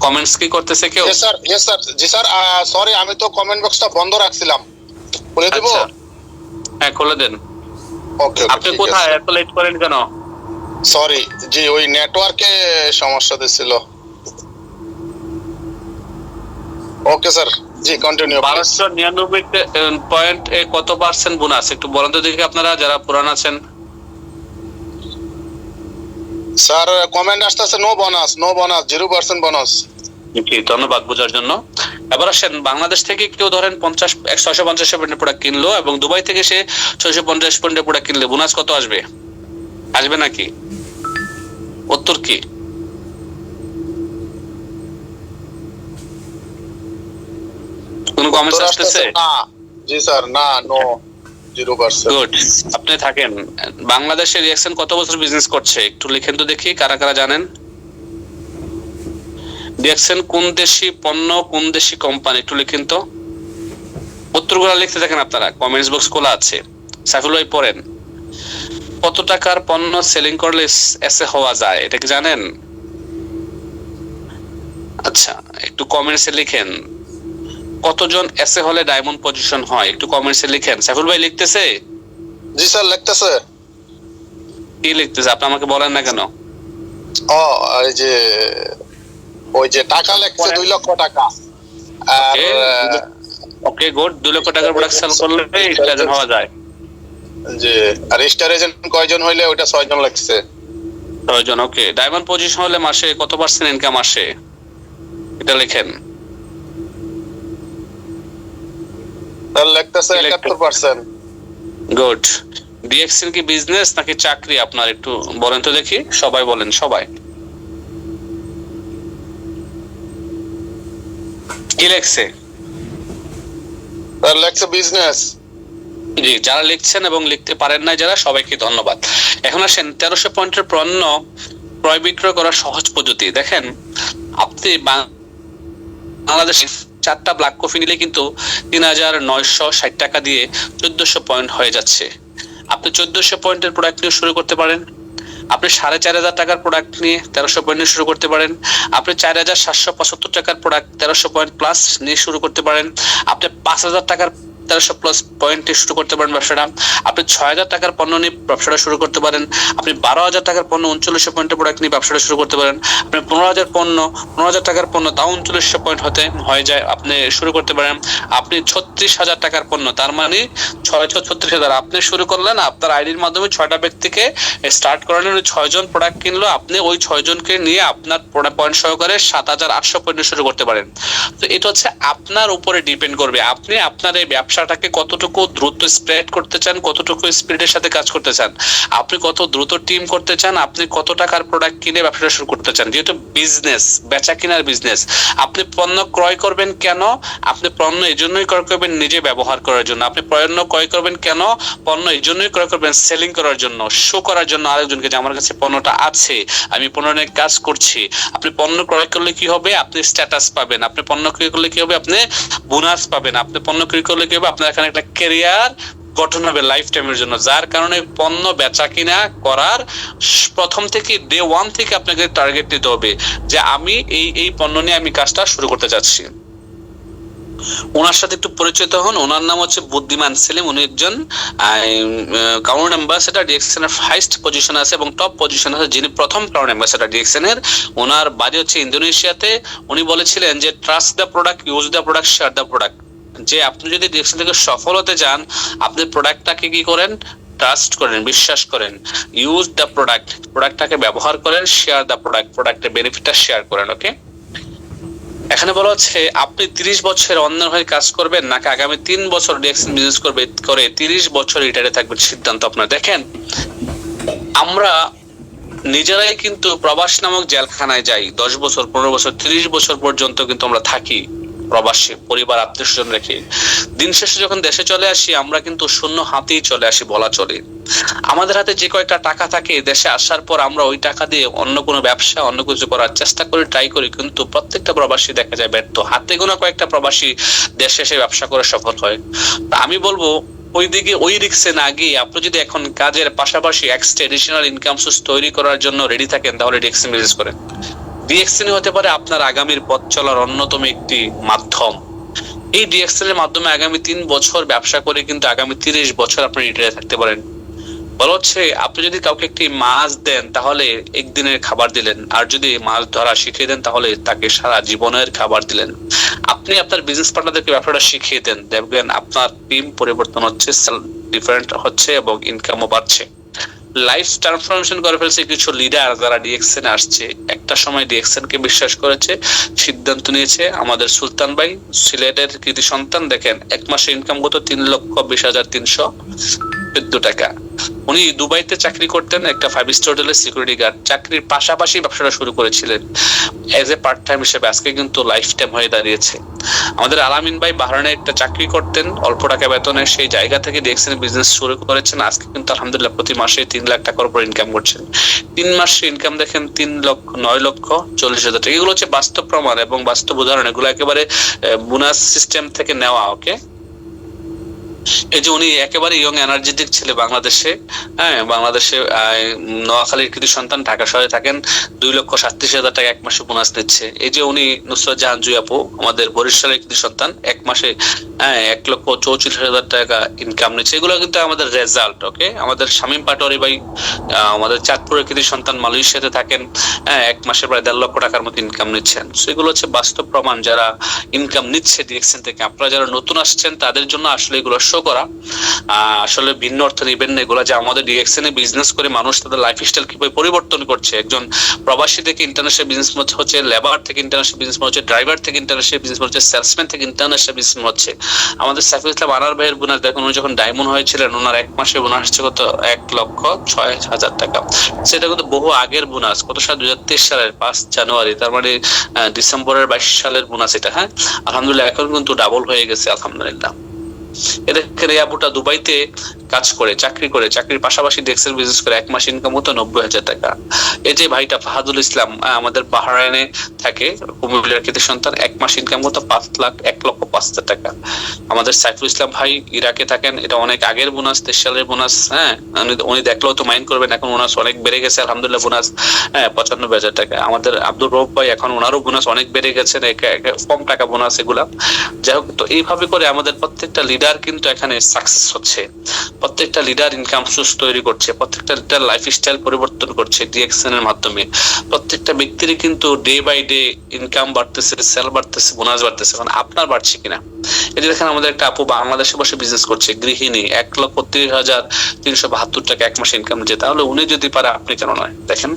কমেন্টস কি করতেছে কেউ? ইয়েস স্যার, জি স্যার, সরি আমি তো কমেন্ট বক্সটা বন্ধ রাখছিলাম, খুলে দেব? আচ্ছা, হ্যাঁ খুলে দেন। ওকে, আপনি কোথায় এত লেট করেন কেন? সরি জি, ওই নেটওয়ার্কে সমস্যা দিছিল। ওকে স্যার, জি কন্টিনিউ। 1299 কত পার্সেন্ট বোনাস একটু বলেন তো দেখি, আপনারা যারা পুরান আছেন। স্যার কমেন্ট আসতেছে নো বোনাস, 0% বোনাস। জি, ধন্যবাদ বোঝার জন্য। এবার আসেন, বাংলাদেশ থেকে কেউ ধরেন 650 পয়েন্টের প্রোডাক্ট কিনলো এবং দুবাই থেকে সে 650 পয়েন্টের প্রোডাক্ট কিনলে বোনাস কত আসবে? আসবে নাকি? উত্তর কি? কোন কমেন্টস আসতেছে? না জি স্যার, না, নো 0%। গুড, আপনি থাকেন। বাংলাদেশের রিঅ্যাকশন কত বছর বিজনেস করছে একটু লিখেন তো দেখি, কারা কারা জানেন? রিঅ্যাকশন কোন দেশি পণ্য, কোন দেশি কোম্পানি, একটু লিখেন তো। উত্তরগুলো লিখতে থাকেন আপনারা, কমেন্টস বক্স খোলা আছে। সাইফুল ভাই পড়েন, কত টাকার পণ্য সেলিং করলে এসে হওয়া যায়, এটা কি জানেন? আচ্ছা, একটু কমেন্টসে লিখেন, কতজন এসে হলে ডায়মন্ড পজিশন হয়, একটু কমেন্টসে লিখেন। সাইফুল ভাই লিখতেছে? জি স্যার লিখতেছে। কি লিখতেছে আপনি আমাকে বলেন না কেন? ওই যে টাকা লিখছে 2 লক্ষ টাকা। আর ওকে গুড, 2 লক্ষ টাকার প্রোডাক্ট সেল করলে স্টার হওয়া যায়। জি, আর স্টার এজেন্ট কয়জন হইলে ওটা 6 জন লাগছে। 6 জন। ওকে, ডায়মন্ড পজিশন হলে মাসে কত পার্সেন্ট ইনকাম আসে, এটা লিখেন। তার লিখতেছে 71%। গুড। ডিএক্সএন কি বিজনেস নাকি চাকরি আপনার, একটু বলেন তো দেখি, সবাই বলেন, সবাই কি লেখছে? তার লেখছে বিজনেস। জি, যারা লিখছেন এবং লিখতে পারেন না যারা, সবাইকে ধন্যবাদ। এখন আসেন 1300 পয়েন্টের পণ্য ক্রয় বিক্রয় করার সহজ পদ্ধতি দেখেন। আপনি বাংলাদেশে 4টা ব্ল্যাক কফি নিলে কিন্তু 3960 টাকা দিয়ে 1400 পয়েন্ট হয়ে যাচ্ছে। আপনি 1400 পয়েন্টের প্রোডাক্ট নিয়ে শুরু করতে পারেন। আপনি 4500 টাকার প্রোডাক্ট নিয়ে 1300 পয়েন্ট নিয়ে শুরু করতে পারেন। আপনি 4775 টাকার প্রোডাক্ট 1300 পয়েন্ট প্লাস নিয়ে শুরু করতে পারেন। আপনি 5000 টাকার 1300 প্লাস পয়েন্ট নিয়ে শুরু করতে পারেন ব্যবসাটা। আপনি 6000 টাকার পণ্য নিয়ে ব্যবসাটা শুরু করতে পারেন। আপনি 12000 টাকার পণ্য 3900 পয়েন্টের প্রোডাক্ট নিয়ে ব্যবসাটা শুরু করতে পারেন। আপনি 15000 টাকার পণ্য তাও 3900 পয়েন্ট হয়ে যায়, আপনি শুরু করতে পারেন। আপনি 36000 টাকার পণ্য, তার মানে 363000 আপনি শুরু করলেন। আপনার আইডির মাধ্যমে 6টা ব্যক্তিকে স্টার্ট করালেন, 6 জন প্রোডাক্ট কিনলো, আপনি ওই 6 জনকে নিয়ে আপনার পয়েন্ট সহকারে 7800 পয়েন্ট শুরু করতে পারেন। তো এটা হচ্ছে আপনার উপরে ডিপেন্ড করবে, আপনি আপনার এই ব্যবসাটাকে কতটুকু দ্রুত স্প্রেড করতে চান, কতটুকু স্পিডের সাথে কাজ করতে চান, আপনি কত দ্রুত টিম করতে চান, আপনি কত টাকার প্রোডাক্ট কিনে ব্যবসাটা শুরু করতে চান। যেহেতু বিজনেস, বেচা কেনার বিজনেস, আপনি পণ্য ক্রয় করবেন কেন? আপনি পণ্য এই জন্যই ক্রয় করবেন নিজে ব্যবহার করার জন্য। আপনি পণ্য ক্রয় করবেন কেন? পণ্য এই জন্যই ক্রয় করবেন সেলিং করার জন্য, শো করার জন্য আরেকজনকে যে আমার কাছে পণ্যটা আছে, আমি পণ্য নিয়ে কাজ করছি। আপনি পণ্য ক্রয় করলে কি হবে? আপনি স্ট্যাটাস পাবেন। আপনি পণ্য ক্রয় করলে কি হবে? আপনি বোনাস পাবেন। আপনি পণ্য ক্রয় করলে কি হবে? আপনার এখানে একটা ক্যারিয়ার গঠন হবে লাইফ টাইমের জন্য। যার কারণে পণ্য বেচা কিনা করার প্রথম থেকে ডে 1 থেকে আপনাকে টার্গেট নিতে হবে যে আমি এই পণ্য নিয়ে আমি কাজটা শুরু করতে যাচ্ছি। ওনার সাথে একটু পরিচিত হন। ওনার নাম হচ্ছে বুদ্ধিমান সেলিম। উনি একজন ক্রাউন অ্যাম্বাসেডর, ডিএক্সএন এর হাইস্ট পজিশন আছে এবং টপ পজিশন আছে, যিনি প্রথম ক্রাউন অ্যাম্বাসেডর ডিএক্সএন এর। ওনার বাড়ি হচ্ছে ইন্দোনেশিয়াতে। উনি বলেছিলেন যে trust the product, use the product, share the product. যে আপনি যদি ডিএক্সএন থেকে সফল হতে চান, আপনি প্রোডাক্টটাকে কি করেন? ট্রাস্ট করেন, বিশ্বাস করেন। ইউজ দ্য প্রোডাক্ট, প্রোডাক্টটাকে ব্যবহার করেন। শেয়ার দ্য প্রোডাক্ট, প্রোডাক্টের বেনিফিটটা শেয়ার করেন। ওকে, এখানে বলা হচ্ছে আপনি 30 বছর অন্যের হয়ে কাজ করবেন নাকি আগামী 3 বছর ডিএক্সএন বিজনেস করে 30 বছর রিটায়ারে থাকবেন, সিদ্ধান্ত আপনার। দেখেন, আমরা নিজেরাই কিন্তু প্রবাস নামক জেলখানায় যাই। 10 বছর, 15 বছর, 30 বছর পর্যন্ত কিন্তু আমরা থাকি প্রবাসে, পরিবার আত্মীয় স্বজন রেখে। দিন শেষে যখন দেশে চলে আসি, আমরা কিন্তু শূন্য হাতেই চলে আসি বলা চলে। আমাদের হাতে যে কয়েকটা টাকা থাকে, দেশে আসার পর আমরা ওই টাকা দিয়ে অন্য কোনো ব্যবসা, অন্য কিছু করার চেষ্টা করি, ট্রাই করি, কিন্তু প্রত্যেকটা প্রবাসী দেখা যায় ব্যর্থ। হাতে গোনা কয়েকটা প্রবাসী দেশে এসে ব্যবসা করে সফল হয়। তা আমি বলবো ওইদিকে ওই রিস্কে না গিয়ে আপনি যদি এখন কাজের পাশাপাশি এক্সট্রা এডিশনাল ইনকাম সোর্স তৈরি করার জন্য রেডি থাকেন, তাহলে ডিএক্সএন বিজনেস করেন। ডিএক্সএন হতে পারে আপনার আগামীর পথ চলার অন্যতম একটি মাধ্যম। এই ডিএক্সএন এর মাধ্যমে আগামী 3 বছর ব্যবসা করে কিন্তু আগামী 30 বছর আপনি রিটায়ার থাকতে পারেন। বলা হচ্ছে আপনি যদি কাউকে একটি মাছ দেন তাহলে একদিনের খাবার দিলেন, আর যদি মাছ ধরা শিখিয়ে দেন তাহলে তাকে সারা জীবনের খাবার দিলেন। আপনি আপনার বিজনেস পার্টনারদেরকে ব্যবসাটা শিখিয়ে দেন, দেখবেন আপনার টিম পরিবর্তন হচ্ছে, ডিফারেন্ট হচ্ছে এবং ইনকামও বাড়ছে। লাইফ ট্রান্সফরমেশন করে ফেলছে কিছু লিডার যারা ডিএক্সএন আসছে, একটা সময় ডিএক্সএন কে বিশ্বাস করেছে, সিদ্ধান্ত নিয়েছে। আমাদের সুলতান ভাই সিলেটের কৃতি সন্তান, দেখেন 1 মাসে ইনকাম কত 3,20,314 টাকা। উনি দুবাইতে চাকরি করতেন, একটা 5 স্টার হোটেলের সিকিউরিটি গার্ড। চাকরির পাশাপাশি ব্যবসাটা শুরু করেছিলেন এজ এ পার্ট টাইম হিসেবে, আজকে কিন্তু লাইফ টাইম হয়ে দাঁড়িয়েছে। আমাদের আলামিন ভাই বাহরাইনে একটা চাকরি করতেন অল্প টাকা বেতনে, সেই জায়গা থেকে ডিএক্সএন বিজনেস শুরু করেছেন। আজকে কিন্তু আলহামদুলিল্লাহ প্রতি মাসে 3 লাখ টাকার উপর ইনকাম করছেন। 3 মাসে ইনকাম দেখেন 9,40,000 টাকা। এগুলো হচ্ছে বাস্তব প্রমাণ এবং বাস্তব উদাহরণ, এগুলো একেবারে বোনাস সিস্টেম থেকে নেওয়া। ওকে, এই যে উনি একেবারে ইয়ং এনার্জেটিক ছেলে, বাংলাদেশে, হ্যাঁ বাংলাদেশে নোয়াখালীর কৃতি সন্তান, ঢাকা শহরে থাকেন, 2,37,000 টাকা 1 মাসে বোনাস দিচ্ছে। এই যে উনি নুসরাত জাহান জুই আপু, আমাদের বরিশালের কৃতি সন্তান, 1 মাসে 1,64,000 টাকা ইনকাম নিচ্ছে। এগুলো কিন্তু আমাদের রেজাল্ট। ওকে, আমাদের শামীম পাটোয়ারি ভাই, আমাদের চাঁদপুরের কৃতি সন্তান, মালয়েশিয়াতে থাকেন, 1 মাসে প্রায় 1.5 লক্ষ টাকার মতো ইনকাম নিচ্ছেন। সেগুলো হচ্ছে বাস্তব প্রমাণ, যারা ইনকাম নিচ্ছে ডিএক্সএন থেকে। আপনারা যারা নতুন আসছেন তাদের জন্য আসলে এগুলো শো করা, আসলে ভিন্ন অর্থ নেবেন না এগুলো, যে আমাদের ডিএক্সএন এ বিজনেস করে মানুষ তাদের লাইফস্টাইল কিভাবে পরিবর্তন করছে। একজন প্রবাসী থেকে ইন্টারন্যাশনাল বিজনেস হচ্ছে, লেবার থেকে ইন্টারন্যাশনাল বিজনেস হচ্ছে, ড্রাইভার থেকে ইন্টারন্যাশনাল বিজনেস হচ্ছে, সেলসম্যান থেকে ইন্টারন্যাশনাল বিজনেস হচ্ছে। আমাদের সাইফুল ইসলাম আনার ভাইয়ের বোনাস দেখুন, উনি যখন ডায়মন্ড হয়েছিলেন ওনার 1 মাসে বোনাস হচ্ছে কত 1,06,000 টাকা। সেটা কিন্তু বহু আগের বোনাস, কত সাল 2023 সালের 5 জানুয়ারি, তার মানে ডিসেম্বরের 22 সালের বোনাস এটা। হ্যাঁ আলহামদুলিল্লাহ এখন কিন্তু ডাবল হয়ে গেছে আলহামদুলিল্লাহ। এদের আবুটা দুবাইতে কাজ করে, চাকরি করে, চাকরির পাশাপাশি ডিএক্সএন বিজনেস করে 1 মাস ইনকাম হতো 90,000 টাকা। এই যে ভাইটা ফাহাদুল ইসলাম, আমাদের বাহরাইনে থাকে, কুমিল্লার কৃতি সন্তান, 1 মাস ইনকাম হতো 1,05,000 টাকা। আমাদের সাইফুল ইসলাম ভাই ইরাকে থাকেন, এটা অনেক আগের বোনাস, 23 সালের বোনাস। হ্যাঁ উনি দেখলেও তো মাইন্ড করবেন, এখন বোনাস অনেক বেড়ে গেছে আলহামদুলিল্লাহ, বোনাস 95,000 টাকা। আমাদের আব্দুর রব ভাই, এখন ওনারও বোনাস অনেক বেড়ে গেছে, কম টাকা বোনাস এগুলা। যাই হোক, তো এইভাবে করে আমাদের প্রত্যেকটা লিডার কিন্তু এখানে সাকসেস হচ্ছে, প্রত্যেকটা লিডার ইনকাম সোর্স তৈরি করছে, প্রত্যেকটা লিডার লাইফস্টাইল পরিবর্তন করছে ডিএক্সএন এর মাধ্যমে। প্রত্যেকটা ব্যক্তিরই কিন্তু ডে বাই ডে ইনকাম বাড়তেছে, সেল বাড়তেছে, বোনাস বাড়তেছে। মানে আপনার বাড়ছে কিনা? এই যে দেখেন আমাদের একটা আপু বাংলাদেশে বসে বিজনেস করছে, গৃহিণী, 1,30,372 টাকা 1 মাসে ইনকাম নিচ্ছে। তাহলে উনি যদি পারে আপনি কেন নয়? দেখেন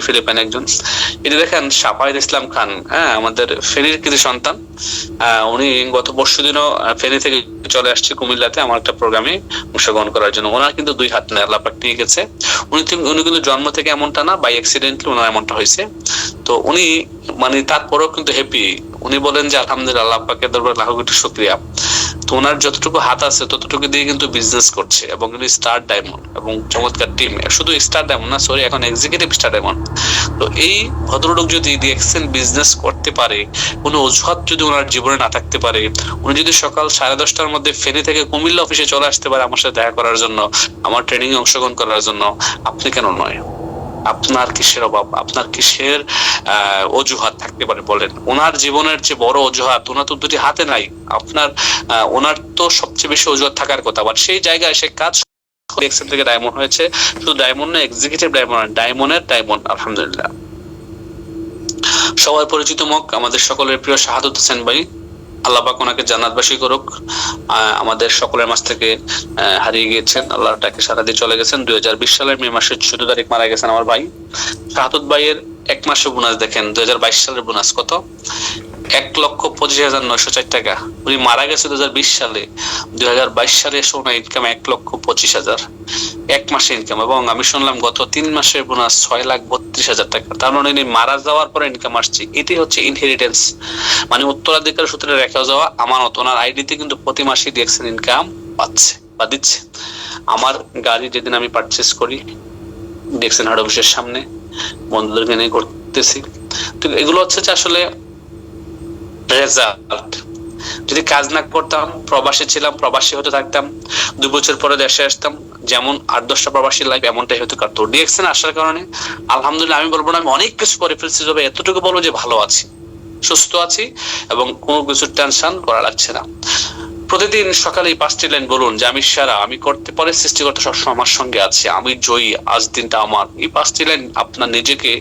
ফিলিপাইন একজন। এটা দেখেন সাফায়েত ইসলাম খান, হ্যাঁ আমাদের ফেনীর কৃতি সন্তান, উনি গত পরশুদিনও ফেনী থেকে চলে আসছে কুমিল্লাতে আমার একটা প্রোগ্রামে অংশগ্রহণ করার জন্য। ওনার কিন্তু 2 হাত নেই, আল্লাহ পাক দিয়ে গেছে। উনি কিন্তু জন্ম থেকে এমনটা না, বাই অ্যাক্সিডেন্টলি ওনার এমনটা হয়েছে। তো উনি মানে তারপরেও কিন্তু হ্যাপি। উনি বলেন যে আলহামদুলিল্লাহ, আল্লাহ পাকের দরবারে লাখ কোটি শুকরিয়া। তো ওনার যতটুকু হাত আছে ততটুকু দিয়ে কিন্তু বিজনেস করছে, এবং স্টার ডায়মন্ড এবং চমৎকার টিম, শুধু স্টার ডায়মন্ড না, সরি এখন এক্সিকিউটিভ স্টার ডায়মন্ড। তো এই ভদ্রলোক যদি ডিএক্সএন বিজনেস করতে পারে, কোনো অজুহাত যদি ওনার জীবনে না থাকতে পারে, উনি যদি সকাল 10:30টার মধ্যে ফেনী থেকে কুমিল্লা অফিসে চলে আসতে পারে আমার সাথে দেখা করার জন্য, আমার ট্রেনিং এ অংশগ্রহণ করার জন্য, আপনি কেন নয়? আপনার কিসের অভাব? আপনার কিসের অজুহাত থাকতে পারে বলেন? ওনার জীবনের যে বড় অজুহাত, ওনার তো 2টি হাতে নাই। ওনার তো সবচেয়ে বেশি অজুহাত থাকার কথা, বাট সেই জায়গায় সে কাজ ডিএক্সএন থেকে ডায়মন্ড হয়েছে। শুধু ডায়মন্ড না, এক্সিকিউটিভ ডায়মন্ড, ডায়মন্ডের ডায়মন্ড আলহামদুলিল্লাহ। সবার পরিচিত মুখ আমাদের সকলের প্রিয় শাহাদত হোসেন ভাই, আল্লাহ পাক ওনাকে জান্নাতবাসী করুক। আমাদের সকলের মাঝ থেকে হারিয়ে গিয়েছেন, আল্লাহ তাকে সারা দিয়ে চলে গেছেন। 2020 সালের মে মাসের 14 তারিখ মারা গেছেন আমার ভাই শাহাদত ভাইয়ের। 1 মাসে বোনাস দেখেন, 2022 সালের বোনাস কত? 1,25,904 টাকা। উনি মারা গেছে 2020 সালে, 2022 সালে এসে ওনার ইনকাম 1,25,000 1 মাসে ইনকাম। এবং আমি শুনলাম গত 3 মাসের বোনাস 6,32,000 টাকা। তার মানে উনি মারা যাওয়ার পরে ইনকাম আসছে। এটি হচ্ছে ইনহেরিটেন্স, মানে উত্তরাধিকার সূত্রে রেখে যাওয়া আমানত। ওনার আইডিতে কিন্তু প্রতি মাসে ডিএক্সএন ইনকাম পাচ্ছে বা দিচ্ছে। আমার গাড়ি যেদিন আমি পারচেস করি ডিএক্সএন হেড অফিসের সামনে, বন্ধুদেরকে নিয়ে করতেছি। তো এগুলো হচ্ছে যে আসলে রেজাল্ট। যদি কাজ না করতাম, প্রবাসী ছিলাম, প্রবাসী হতে থাকতাম, 2 বছর পরে দেশে আসতাম, যেমন 8-10টা প্রবাসী লাইফ এমনটাই হতে পারতো। ডিএক্সএন আসার কারণে আলহামদুলিল্লাহ আমি বলবো না আমি অনেক কিছু করে ফেলছি, তবে এতটুকু বলবো যে ভালো আছি, সুস্থ আছি এবং কোনো কিছু টেনশন করা লাগছে না। প্রতিদিন সকালে 5টি লাইন বলুন যে আমি সেরা, আমি করতে পারি, সৃষ্টিকর্তা সবসময় আমার সঙ্গে আছে, আমি জয়ী, আজ দিনটা আমার। এই 5টি লাইন আপনার নিজেকে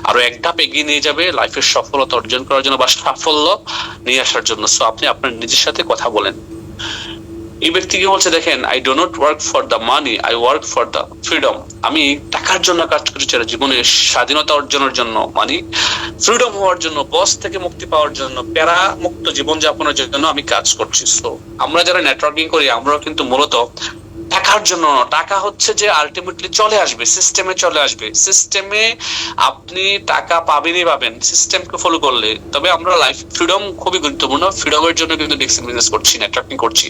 আরো এক ধাপ এগিয়ে নিয়ে যাবে লাইফের সফলতা অর্জন করার জন্য বা সাফল্য নিয়ে আসার জন্য। সো আপনি আপনার নিজের সাথে কথা বলেন। এই ব্যক্তি কি বলছে দেখেন, I do not work for the money, I work for the freedom. আমি টাকার জন্য কাজ করছি, জীবনের স্বাধীনতা অর্জনের জন্য, মানে ফ্রিডম হওয়ার জন্য, বস থেকে মুক্তি পাওয়ার জন্য, প্যারা মুক্ত জীবন যাপনের জন্য আমি কাজ করছি। সো আমরা যারা নেটওয়ার্কিং করি আমরাও কিন্তু মূলত টাকার জন্য না, টাকা হচ্ছে যে আলটিমেটলি চলে আসবে, সিস্টেমে চলে আসবে, সিস্টেমে আপনি টাকা পাবেনই পাবেন সিস্টেমকে ফলো করলে। তবে আমরা লাইফ ফ্রিডম খুবই গুরুত্বপূর্ণ, ফ্রিডমের জন্য কিন্তু ডিএক্সএন বিজনেস করছি, নেটওয়ার্কিং করছি।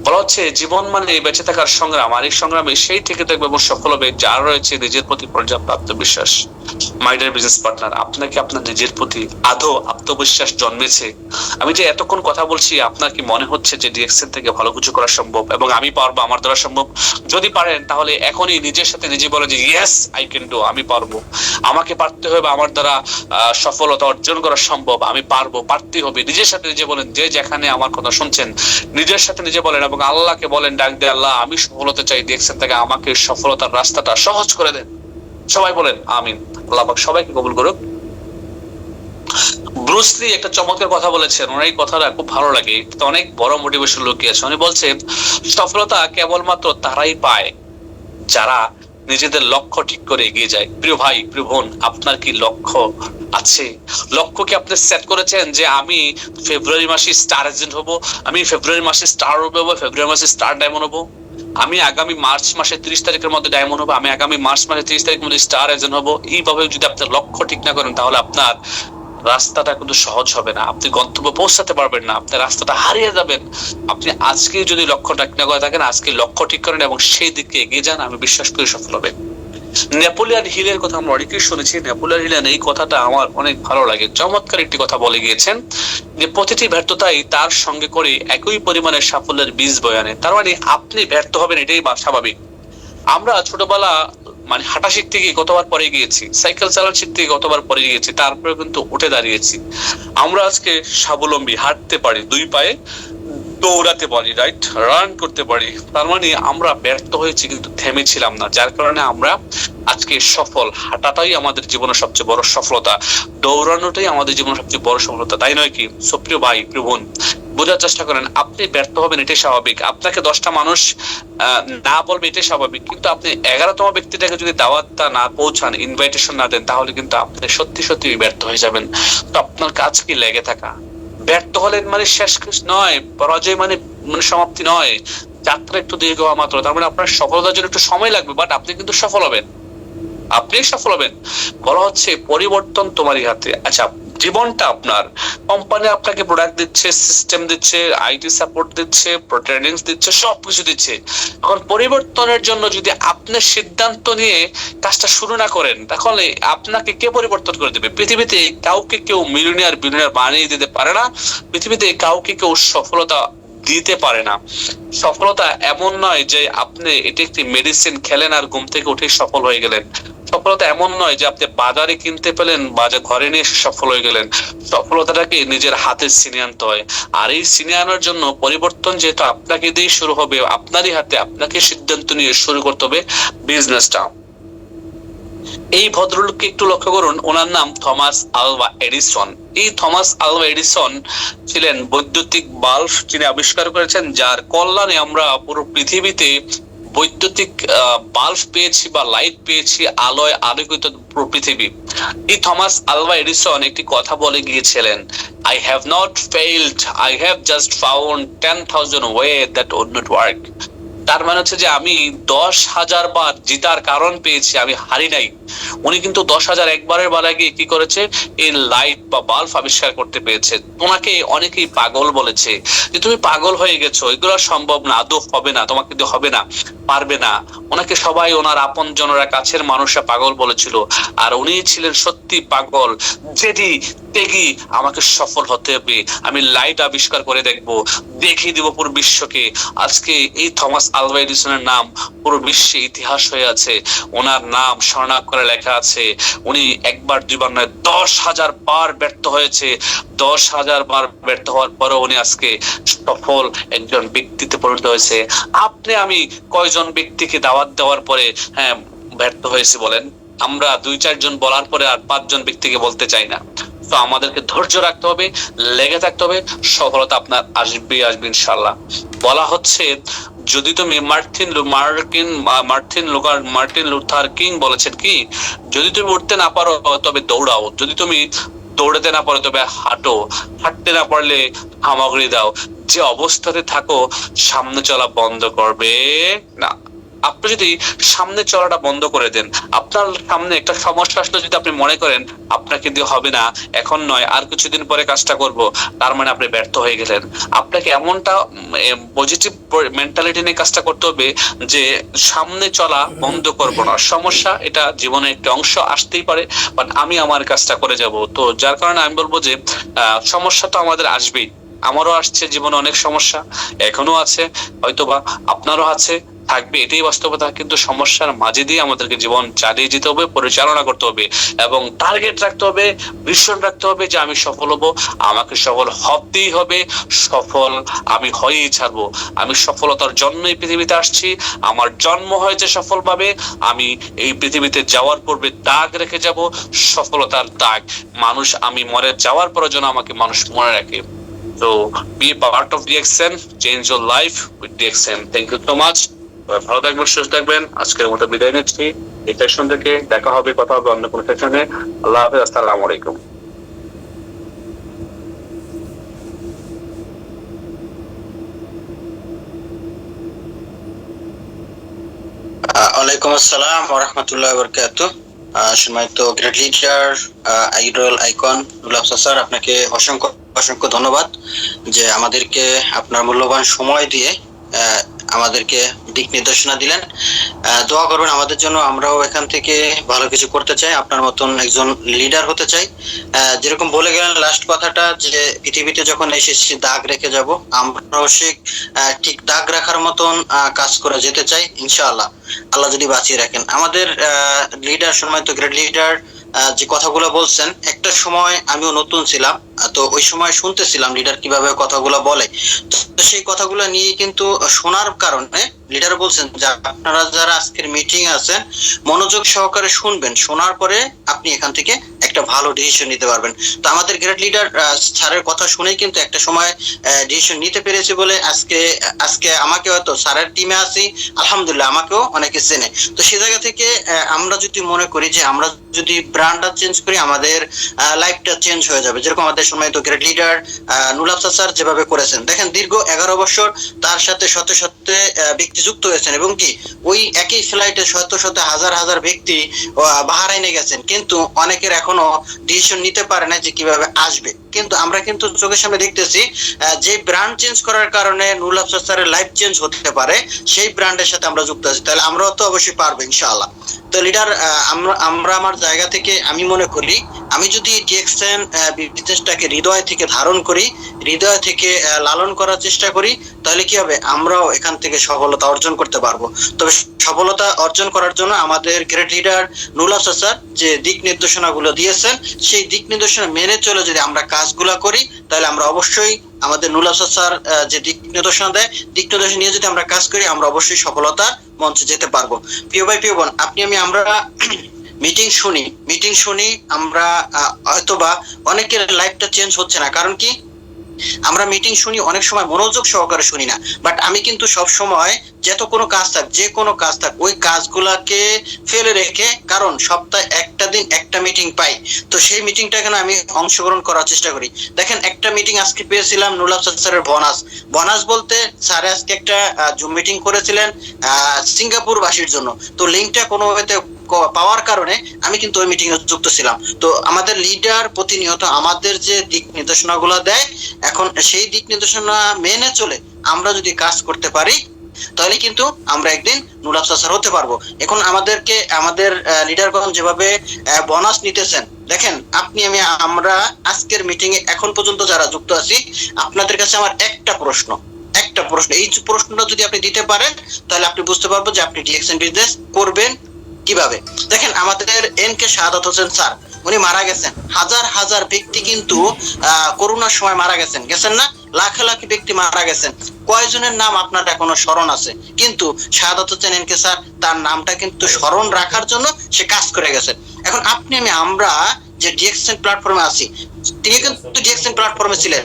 বলা হচ্ছে জীবন মানে বেঁচে থাকার সংগ্রাম, আর এই সংগ্রামে সেই থেকে দেখবে এবং সফল হবে যার রয়েছে নিজের প্রতি পর্যাপ্ত আত্মবিশ্বাস। মাই ডিয়ার বিজনেস পার্টনার, আপনাকে আপনার নিজের প্রতি আদৌ আত্মবিশ্বাস জন্মেছে? আমি যে এতক্ষণ কথা বলছি আপনার কি মনে হচ্ছে যে ডিএক্সএন থেকে ভালো কিছু করা সম্ভব এবং আমি পারবো, আমার দ্বারা সম্ভব? যদি পারেন তাহলে এখনই নিজের সাথে নিজে বলে যে ইয়েস আই ক্যান ডু, আমি পারবো, আমাকে পারতে হবে, আমার দ্বারা সফলতা অর্জন করা সম্ভব, আমি পারবো, পারতেই হবে। নিজের সাথে নিজে বলেন, যে যেখানে আমার কথা শুনছেন নিজের সাথে নিজে বলেন এবং আল্লাহকে বলেন, ডাক দে আল্লাহ আমি সফল হতে চাই, ডিএক্সএন থেকে আমাকে সফলতার রাস্তাটা সহজ করে দেন। সবাই বলেন আমিন। আল্লাহ পাক সবাইকে কবুল করুক। ব্রুস লি একটা চমৎকার কথা বলেছেন, ওনার এই কথাটা খুব ভালো লাগে, অনেক বড় মোটিভেশন লুকিয়ে আছে। উনি বলছেন সফলতা কেবলমাত্র তারাই পায় যারা নিজেদের লক্ষ্য ঠিক করে এগিয়ে যায়। প্রিয় ভাই, প্রিয় বোন, আপনার কি লক্ষ্য আছে? লক্ষ্য কি আপনি সেট করেছেন যে আমি ফেব্রুয়ারি মাসে স্টার এজেন্ট হব, আমি ফেব্রুয়ারি মাসে স্টার হবো, ফেব্রুয়ারি মাসে স্টার ডায়মন্ড হবো, আমি আগামী মার্চ মাসে 30 তারিখের মধ্যে ডায়মন্ড হবো, আমি আগামী মার্চ মাসে 30 তারিখের মধ্যে স্টার এজেন্ট হবো? এইভাবে যদি আপনার লক্ষ্য ঠিক না করেন তাহলে আপনার রাস্তাটা কিন্তু সহজ হবে না, আপনি গন্তব্যে পৌঁছাতে পারবেন না, আপনার রাস্তাটা হারিয়ে যাবেন। আপনি আজকে যদি লক্ষ্যটা ঠিক না করে থাকেন, আজকে লক্ষ্য ঠিক করেন এবং সেই দিকে এগিয়ে যান, আমি বিশ্বাস করি সফল হবেন। নেপোলিয়ান হিলের কথা আমরা অনেকেই শুনেছি। নেপোলিয়ান হিলের এই কথাটা আমার অনেক ভালো লাগে, চমৎকার একটি কথা বলে গিয়েছেন যে প্রতিটি ব্যর্থতাই তার সঙ্গে করে একই পরিমাণের সাফল্যের বীজ বয়ে আনে। তার মানে আপনি ব্যর্থ হবেন, এটাই স্বাভাবিক। আমরা ছোটবেলা মানে হাঁটা শিখতে গিয়ে কতবার পরে গিয়েছি, সাইকেল চালানো শিখতে গিয়ে কতবার পরে গিয়েছি, তারপরে কিন্তু উঠে দাঁড়িয়েছি। আমরা আজকে স্বাবলম্বী, হাঁটতে পারি, 2 পায়ে দৌড়াতে পারি, রাইট, রান করতে পারি। তার মানে আমরা ব্যর্থ হয়েছি কিন্তু থেমেছিলাম না, যার কারণে আমরা আজকে সফল। হাঁটাটাই আমাদের জীবনের সবচেয়ে বড় সফলতা, দৌড়ানোটাই আমাদের জীবনের সবচেয়ে বড় সফলতা, তাই নয় কি? সুপ্রিয় ভাই, প্রিয় বোন, বোঝার চেষ্টা করেন, আপনি ব্যর্থ হবেন এটাই স্বাভাবিক, আপনাকে 10টা মানুষ না বলবে এটাই স্বাভাবিক, কিন্তু আপনি 11তম ব্যক্তিটাকে যদি দাওয়াতটা না পৌঁছান, ইনভাইটেশন না দেন, তাহলে কিন্তু আপনি সত্যি সত্যি ব্যর্থ হয়ে যাবেন। তো আপনার কাজ কি লেগে থাকা? ব্যর্থ হলেন মানে শেষ নয়, পরাজয় মানে সমাপ্তি নয়, যাত্রা একটু দীর্ঘ হওয়া মাত্র। তার মানে আপনার সফলতার জন্য একটু সময় লাগবে, বাট আপনি কিন্তু সফল হবেন, আপনি সফল হবেন। বলা হচ্ছে পরিবর্তন তোমারই হাতে। আচ্ছা, জীবনটা আপনার, কোম্পানি আপনাকে প্রোডাক্ট দিচ্ছে, সিস্টেম দিচ্ছে, আইটি সাপোর্ট দিচ্ছে, ট্রেনিং দিচ্ছে, সবকিছু দিচ্ছে। এখন পরিবর্তনের জন্য যদি আপনি সিদ্ধান্ত নিয়ে কাজটা শুরু না করেন, তাহলে আপনাকে কে পরিবর্তন করে দেবে? পৃথিবীতে কাউকে কেউ মিলিয়নিয়ার বিলিয়নিয়ার বানিয়ে দিতে পারে না, পৃথিবীতে কাউকে কেউ সফলতা দিতে পারে না। সফলতা এমন নয় যে আপনি এটা একটি মেডিসিন খেলেন আর ঘুম থেকে উঠে সফল হয়ে গেলেন। সফলতা এমন নয় যে আপনি বাজারে কিনতে পেলেন, বাজার ঘরে নিয়ে সফল হয়ে গেলেন। সফলতাটাকে নিজের হাতে ছিনিয়ে আনতে হয়, আর এই ছিনিয়ে আনার জন্য পরিবর্তন যেহেতু আপনাকে দিয়ে শুরু হবে, আপনারই হাতে, আপনাকে সিদ্ধান্ত নিয়ে শুরু করতে হবে বিজনেসটা। এই ভদ্রলোককে একটু লক্ষ্য করুন, ওনার নাম থমাস আলভা এডিসন। এই থমাস আলভা এডিসন ছিলেন বৈদ্যুতিক বাল্ব যিনি আবিষ্কার করেছেন, যার কল্যাণে আমরা পুরো পৃথিবীতে বৈদ্যুতিক বাল্ব পেয়েছি বা লাইট পেয়েছি, আলোয় আলোকিত পুরো পৃথিবী। এই থমাস আলভা এডিসন একটি কথা বলে গিয়েছিলেন, I have not failed, I have just found 10,000 ways that would not work. তার মানে হচ্ছে যে আমি 10,000 বার জিতার কারণ পেয়েছি, আমি হারি নাই। উনি কিন্তু 10,000 একবারের বেলা গিয়ে কি করেছে, এই লাইট বা বাল্ব আবিষ্কার করতে পেরেছে। তোমাকে অনেকেই পাগল বলেছে যে তুমি পাগল হয়ে গেছো, এগুলো সম্ভব না, আদৌ হবে না, তোমাকে দিয়ে হবে না, পারবে না। ওনাকে সবাই, ওনার আপন জনরা, কাছের মানুষরা পাগল বলেছিল, আর উনি ছিলেন সত্যি পাগল, জেদি তেগি, আমাকে সফল হতে হবে, আমি লাইট আবিষ্কার করে দেখবো, দেখিয়ে দিব পুরো বিশ্বকে। আজকে এই থমাস আলভা এডিসনের নাম পুরো বিশ্বে ইতিহাস হয়ে আছে, ওনার নাম স্বর্ণাক্ষরে লেখা আছে। উনি একবার দুইবার নয়, 10,000 বার ব্যর্থ হয়েছে। 10,000 বার ব্যর্থ হওয়ার পরেও উনি আজকে সফল একজন ব্যক্তিতে পরিণত হয়েছে। আপনি আমি কয়জন ব্যক্তিকে দাওয়াত দেওয়ার পরে হ্যাঁ ব্যর্থ হয়েছে বলেন? আমরা 2-4 জন বলার পরে আর 5 জন ব্যক্তিকে বলতে চাই না। তো আমাদেরকে ধৈর্য রাখতে হবে, লেগে থাকতে হবে, সফলতা আপনার আসবে ইনশাআল্লাহ। বলা হচ্ছে যদি তুমি মার্টিন লুথার কিং বলেছেন কি, যদি তুমি উঠতে না পারো তবে দৌড়াও, যদি তুমি দৌড়াতে না পারো তবে হাঁটো, হাঁটতে না পারলে হামাগুড়ি দাও, যে অবস্থাতে থাকো সামনে চলা বন্ধ করবে না। আপনি যদি সামনে চলাটা বন্ধ করে দেন, আপনার সামনে একটা সমস্যা আসলে যদি আপনি মনে করেন আপনাকে দিয়ে হবে না, এখন নয়, আর কিছুদিন পরে কাজটা করব, তার মানে আপনি ব্যর্থ হয়ে গেলেন। আপনাকে এমনটা পজিটিভ মেন্টালিটি নিয়ে কাজটা করতে হবে যে সামনে চলা বন্ধ করব না। সমস্যা এটা জীবনের একটা অংশ, আসতেই পারে, বাট আমি আমার কাজটা করে যাব। তো যার কারণে আমি বলবো যে সমস্যা তো আমাদের আসবেই, আমারও আসছে জীবনে অনেক সমস্যা, এখনো আছে, হয়তোবা আপনারও আছে, থাকবে, এটাই বাস্তবতা। কিন্তু সমস্যার মাঝে দিয়ে আমাদেরকে জীবন চালিয়ে যেতে হবে, পরিচালনা করতে হবে, এবং টার্গেট রাখতে হবে, ভিশন রাখতে হবে যে আমি সফল হব, আমাকে সফল হতেই হবে, সফল আমি হয়েই ছাড়বো। আমি সফলতার জন্যই পৃথিবীতে আসছি, আমার জন্ম হয়েছে সফলভাবে, আমি এই পৃথিবীতে যাওয়ার পূর্বে দাগ রেখে যাব, সফলতার দাগ। মানুষ, আমি মরে যাওয়ার পরে যেন আমাকে মানুষ মনে রাখে। So be a part of DXN, change your life with DXN. Thank you so much. ভালো থাকবেন, সুস্থ থাকবেন। আজকের মতো বিদায় নিচ্ছি। এই সেকশন থেকে দেখা হবে, কথা হবে অন্য কোনো সেকশনে। আল্লাহ হাফেজ, আসসালামু আলাইকুম। ওয়ালাইকুম আসসালাম ওয়া রাহমাতুল্লাহি ওয়া বারাকাতুহু। সম্মানিত great leader, idol, icon Nurul Afsar sir, আপনাকে অসংখ্য অসংখ্য ধন্যবাদ যে আমাদেরকে আপনার মূল্যবান সময় দিয়ে আমাদেরকে দিক নির্দেশনা দিলেন। দোয়া করবেন আমাদের জন্য, আমরাও এখান থেকে ভালো কিছু করতে চাই, আপনার মতন একজন লিডার হতে চাই। যেরকম বলে গেলেন লাস্ট কথাটা, যে পৃথিবীতে যখন এসেছি দাগ রেখে যাব, আমরাও সে ঠিক দাগ রাখার মতন কাজ করে যেতে চাই ইনশাআল্লাহ, আল্লাহ যদি বাঁচিয়ে রাখেন। আমাদের লিডার, সম্মানিত গ্রেট লিডার যে কথাগুলো বলছেন, একটা সময় আমিও নতুন ছিলাম, তো ওই সময় শুনতেছিলাম লিডার কিভাবে কথাগুলো বলে। তো সেই কথাগুলো নিয়ে কিন্তু শোনার কারণে লিডার বলছেন যে আপনারা যারা আজকের মিটিং আছেন মনোযোগ সহকারে শুনবেন, শোনার পরে আপনি এখান থেকে একটা ভালো ডিসিশন নিতে পারবেন। তো আমাদের গ্রেট লিডার স্যারের কথা শুনেই কিন্তু একটা সময় ডিসিশন নিতে পেরেছি বলে আজকে আমাকে হয়তো স্যারের টিমে আছি, আলহামদুলিল্লাহ আমাকেও অনেকে চেনে। তো সে জায়গা থেকে আমরা যদি মনে করি যে আমরা যদি ব্র্যান্ডটা চেঞ্জ করি, আমাদের লাইফটা চেঞ্জ হয়ে যাবে। যেরকম আমাদের সময় তো great leader Nurul Afsar sir যেভাবে করেছেন, দেখেন দীর্ঘ 11 বছর তার সাথে শত শত ব্যক্তি যুক্ত হয়েছেন, এবং কি ওই একই ফ্লাইটে শত শত হাজার হাজার ব্যক্তি বাহরাইনে গেছেন, কিন্তু অনেকের এখনো ডিসিশন নিতে পারে না যে কিভাবে আসবে। কিন্তু আমরা কিন্তু চোখের সামনে দেখতেছি যে ব্র্যান্ড চেঞ্জ করার কারণে নুরুল আফসার স্যারের লাইফ চেঞ্জ হতে পারে, সেই ব্র্যান্ডের সাথে আমরা যুক্ত আছি, তাহলে আমরাও তো অবশ্যই পারবো ইনশাআল্লাহ। তো লিডার, আমরা আমার জায়গা থেকে আমি মনে করি, আমি যদি ডিএক্সএন বিজনেসটাকে হৃদয় থেকে ধারণ করি, হৃদয় থেকে লালন করার চেষ্টা করি, তাহলে কি হবে, আমরাও এখান থেকে সফলতা অর্জন করতে পারবো। তবে সফলতা অর্জন করার জন্য আমাদের great leader Nurul Afsar sir যে দিক নির্দেশনা গুলো দিয়েছেন, সেই দিক নির্দেশনা মেনে চলে যদি আমরা কাজগুলা করি, তাহলে আমরা অবশ্যই আমাদের নুরুল আফসার স্যার যে দিক নির্দেশনা দেয়, দিক নির্দেশনা নিয়ে যদি আমরা কাজ করি, আমরা অবশ্যই সফলতার মঞ্চে যেতে পারবো। প্রিয় ভাই, প্রিয় বোন, আমরা মিটিং শুনি, আমরা হয়তোবা অনেকের লাইফটা চেঞ্জ হচ্ছে না, কারণ কি, আমরা মিটিং শুনি, অনেক সময় মনোযোগ সহকারে শুনি না, বাট আমি কিন্তু সব সময় যত কোনো কাজ থাক, যে কোনো কাজ থাক, ওই কাজগুলাকে ফেলে রেখে, কারণ সপ্তাহে একটা দিন একটা মিটিং পাই, তো সেই মিটিংটা কেন আমি অংশগ্রহণ করার চেষ্টা করি। দেখেন, একটা মিটিং আজকে পেয়েছিলাম নুরুল আফসার স্যারের বোনাস বলতে স্যার আজকে একটা জুম মিটিং করেছিলেন সিঙ্গাপুর বাসীর জন্য, তো লিঙ্কটা কোনোভাবে পাওয়ার কারণে আমি কিন্তু ওই মিটিং এ যুক্ত ছিলাম। তো আমাদের লিডার প্রতিনিয়ত আমাদের যে দিক নির্দেশনাগুলো দেয়, এখন সেই দিক নির্দেশনা মেনে চলে আমরা যদি কাজ করতে পারি, তাহলে কিন্তু আমরা একদিন নুরুল আফসার স্যার হতে পারবো। এখন আমাদের লিডারগণ যেভাবে বোনাস নিতেছেন, দেখেন আমরা আজকের মিটিং এ এখন পর্যন্ত যারা যুক্ত আছি, আপনাদের কাছে আমার একটা প্রশ্ন, এই প্রশ্নটা যদি আপনি দিতে পারেন, তাহলে আপনি বুঝতে পারবো যে আপনি ডিএক্সএন বিজনেস করবেন কিভাবে। দেখেন, আমাদের এনকে শাহাদাত হোসেন স্যার, উনি মারা গেছেন। হাজার হাজার ব্যক্তি কিন্তু করোনার সময় মারা গেছেন না, লাখ লাখ ব্যক্তি মারা গেছেন। কয়জনের নাম আপনার এখনো স্মরণ আছে? কিন্তু শাহাদাত হোসেন এনকে স্যার, তার নামটা কিন্তু স্মরণ রাখার জন্য সে কাজ করে গেছেন। এখন আমরা যে ডিএক্সএন প্ল্যাটফর্মে আছি, তিনি কিন্তু ডিএক্সএন প্ল্যাটফর্মে ছিলেন,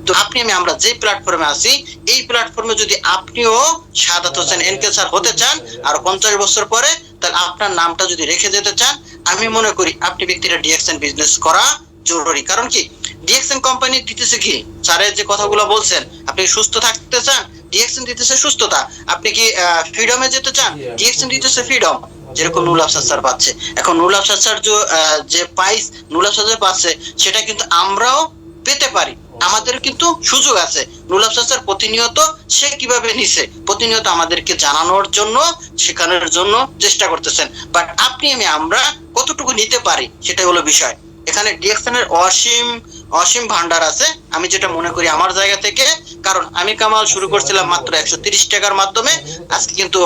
তো আমরা যে প্ল্যাটফর্মে আছি, এই প্ল্যাটফর্মে যদি আপনিও শাহাদাত হোসেন এনকে স্যার হতে চান আর 50 বছর পরে, তাহলে আপনার নামটা যদি রেখে যেতে চান, আমি মনে করি আপনি ব্যক্তিটা ডিএক্সএন বিজনেস করা জরুরি। কারণ কি, ডিএক্সএন কোম্পানি দিতেছে কি, স্যারের যে কথাগুলো বলছেন, আপনি সুস্থ থাকতে চান, ডিএক্সএন দিতেছে সুস্থতা। আপনি কি ফ্রিডমে যেতে চান, ডিএক্সএন দিতেছে ফ্রিডম, যেরকম নুরুল আফসার স্যার পাচ্ছে। এখন নুরুল আফসার স্যার যে নুরুল আফসার স্যার পাচ্ছে, সেটা কিন্তু আমরাও পেতে পারি, আমাদের কিন্তু সুযোগ আছে। নুরুল আফসার স্যার প্রতিনিয়ত সে কিভাবে নিছে, প্রতিনিয়ত আমাদেরকে জানানোর জন্য, শেখানোর জন্য চেষ্টা করতেছেন, বাট আমরা কতটুকু নিতে পারি সেটাই হলো বিষয়। এখানে ডিএক্সএন এর অসীম ভান্ডার আছে, আমি যেটা মনে করি আমার জায়গা থেকে। কারণ আমি কামাল শুরু করছিলাম মাত্র 130 টাকার মাধ্যমে, আজকে কিন্তু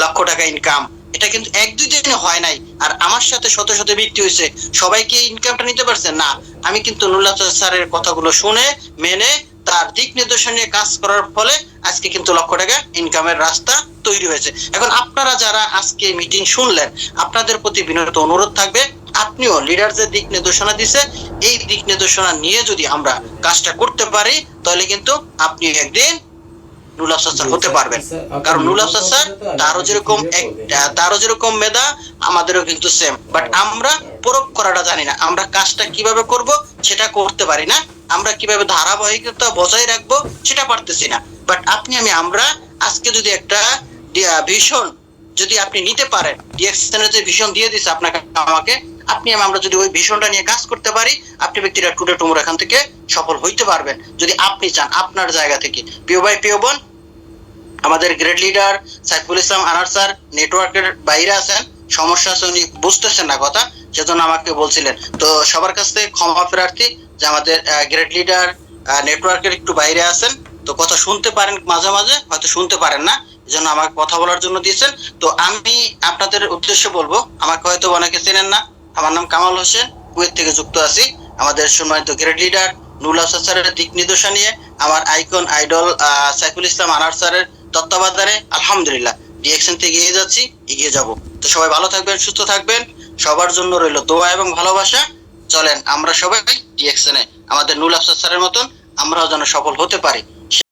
লক্ষ টাকা ইনকাম। এটা কিন্তু 1-2 দিনে হয় নাই, আর আমার সাথে শত শত ব্যক্তি হয়েছে, সবাইকে ইনকামটা নিতে পারছে না। আমি কিন্তু নুরুল আফসার স্যারের কথাগুলো শুনে মেনে তার দিক নির্দেশনা নিয়ে কাজ করার ফলে আজকে কিন্তু লক্ষ টাকা ইনকামের রাস্তা তৈরি হয়েছে। এখন আপনারা যারা আজকে মিটিং শুনলেন, আপনাদের প্রতি বিনীত অনুরোধ থাকবে, আপনিও লিডার যে দিক নির্দেশনা দিছে, এই দিক নির্দেশনা নিয়ে যদি আমরা কাজটা করতে পারি, তাহলে কিন্তু আপনি একদিন নুরুল আফসার স্যার হতে পারবেন। কারণ নুরুল আফসার স্যার তারও যেরকম মেধা, আমাদেরও কিন্তু সেম, বাট আমরা প্রয়োগ করাটা জানি না, আমরা কাজটা কিভাবে করব সেটা করতে পারি না, আমরা কিভাবে ধারাবাহিকতা বজায় রাখবো সেটা পারতেছি না। বাট আমরা আজকে যদি একটা ভিশন যদি আপনি নিতে পারেন, ডিএক্সএন এর যে ভিশন দিয়ে দিছে আপনাকে আমাকে, আমরা যদি ওই ভিশনটা নিয়ে কাজ করতে পারি, আপনি ব্যক্তিরা টুডে টুমোর এখান থেকে সফল হইতে পারবেন, যদি আপনি চান আপনার জায়গা থেকে। প্রিয় ভাই, প্রিয় বোন, আমাদের গ্রেড লিডার সাইফুল ইসলাম আনার স্যার নেটওয়ার্কের বাইরে আছেন, সমস্যা আছে, উনি বুঝতেছেন না কথা, সেজন্য আমাকে বলছিলেন। তো সবার কাছ থেকে ক্ষমা প্রার্থী যে আমাদের গ্রেড লিডার নেটওয়ার্কের একটু বাইরে আছেন, তো কথা শুনতে পারেন, মাঝে মাঝে হয়তো শুনতে পারেন না, এজন্য আমাকে কথা বলার জন্য দিয়েছেন। তো আমি আপনাদের উদ্দেশ্যে বলবো, আমাকে হয়তো অনেকে চেনেন না, আমার নাম কামাল হোসেন, কুয়েত থেকে যুক্ত আছি। আমাদের সম্মানিত গ্রেড লিডার নুরুল আফসার স্যারের দিক নির্দেশনা নিয়ে, আমার আইকন আইডল সাইফুল ইসলাম আনার স্যারের তত্ত্বাবধানে আলহামদুলিল্লাহ ডিএক্সএন থেকে এগিয়ে যাব। তো সবাই ভালো থাকবেন, সুস্থ থাকবেন, সবার জন্য রইল দোয়া এবং ভালোবাসা। চলেন আমরা সবাই ডিএক্সএন এ আমাদের নুরুল আফসার স্যারের মতন আমরাও যেন সফল হতে পারি।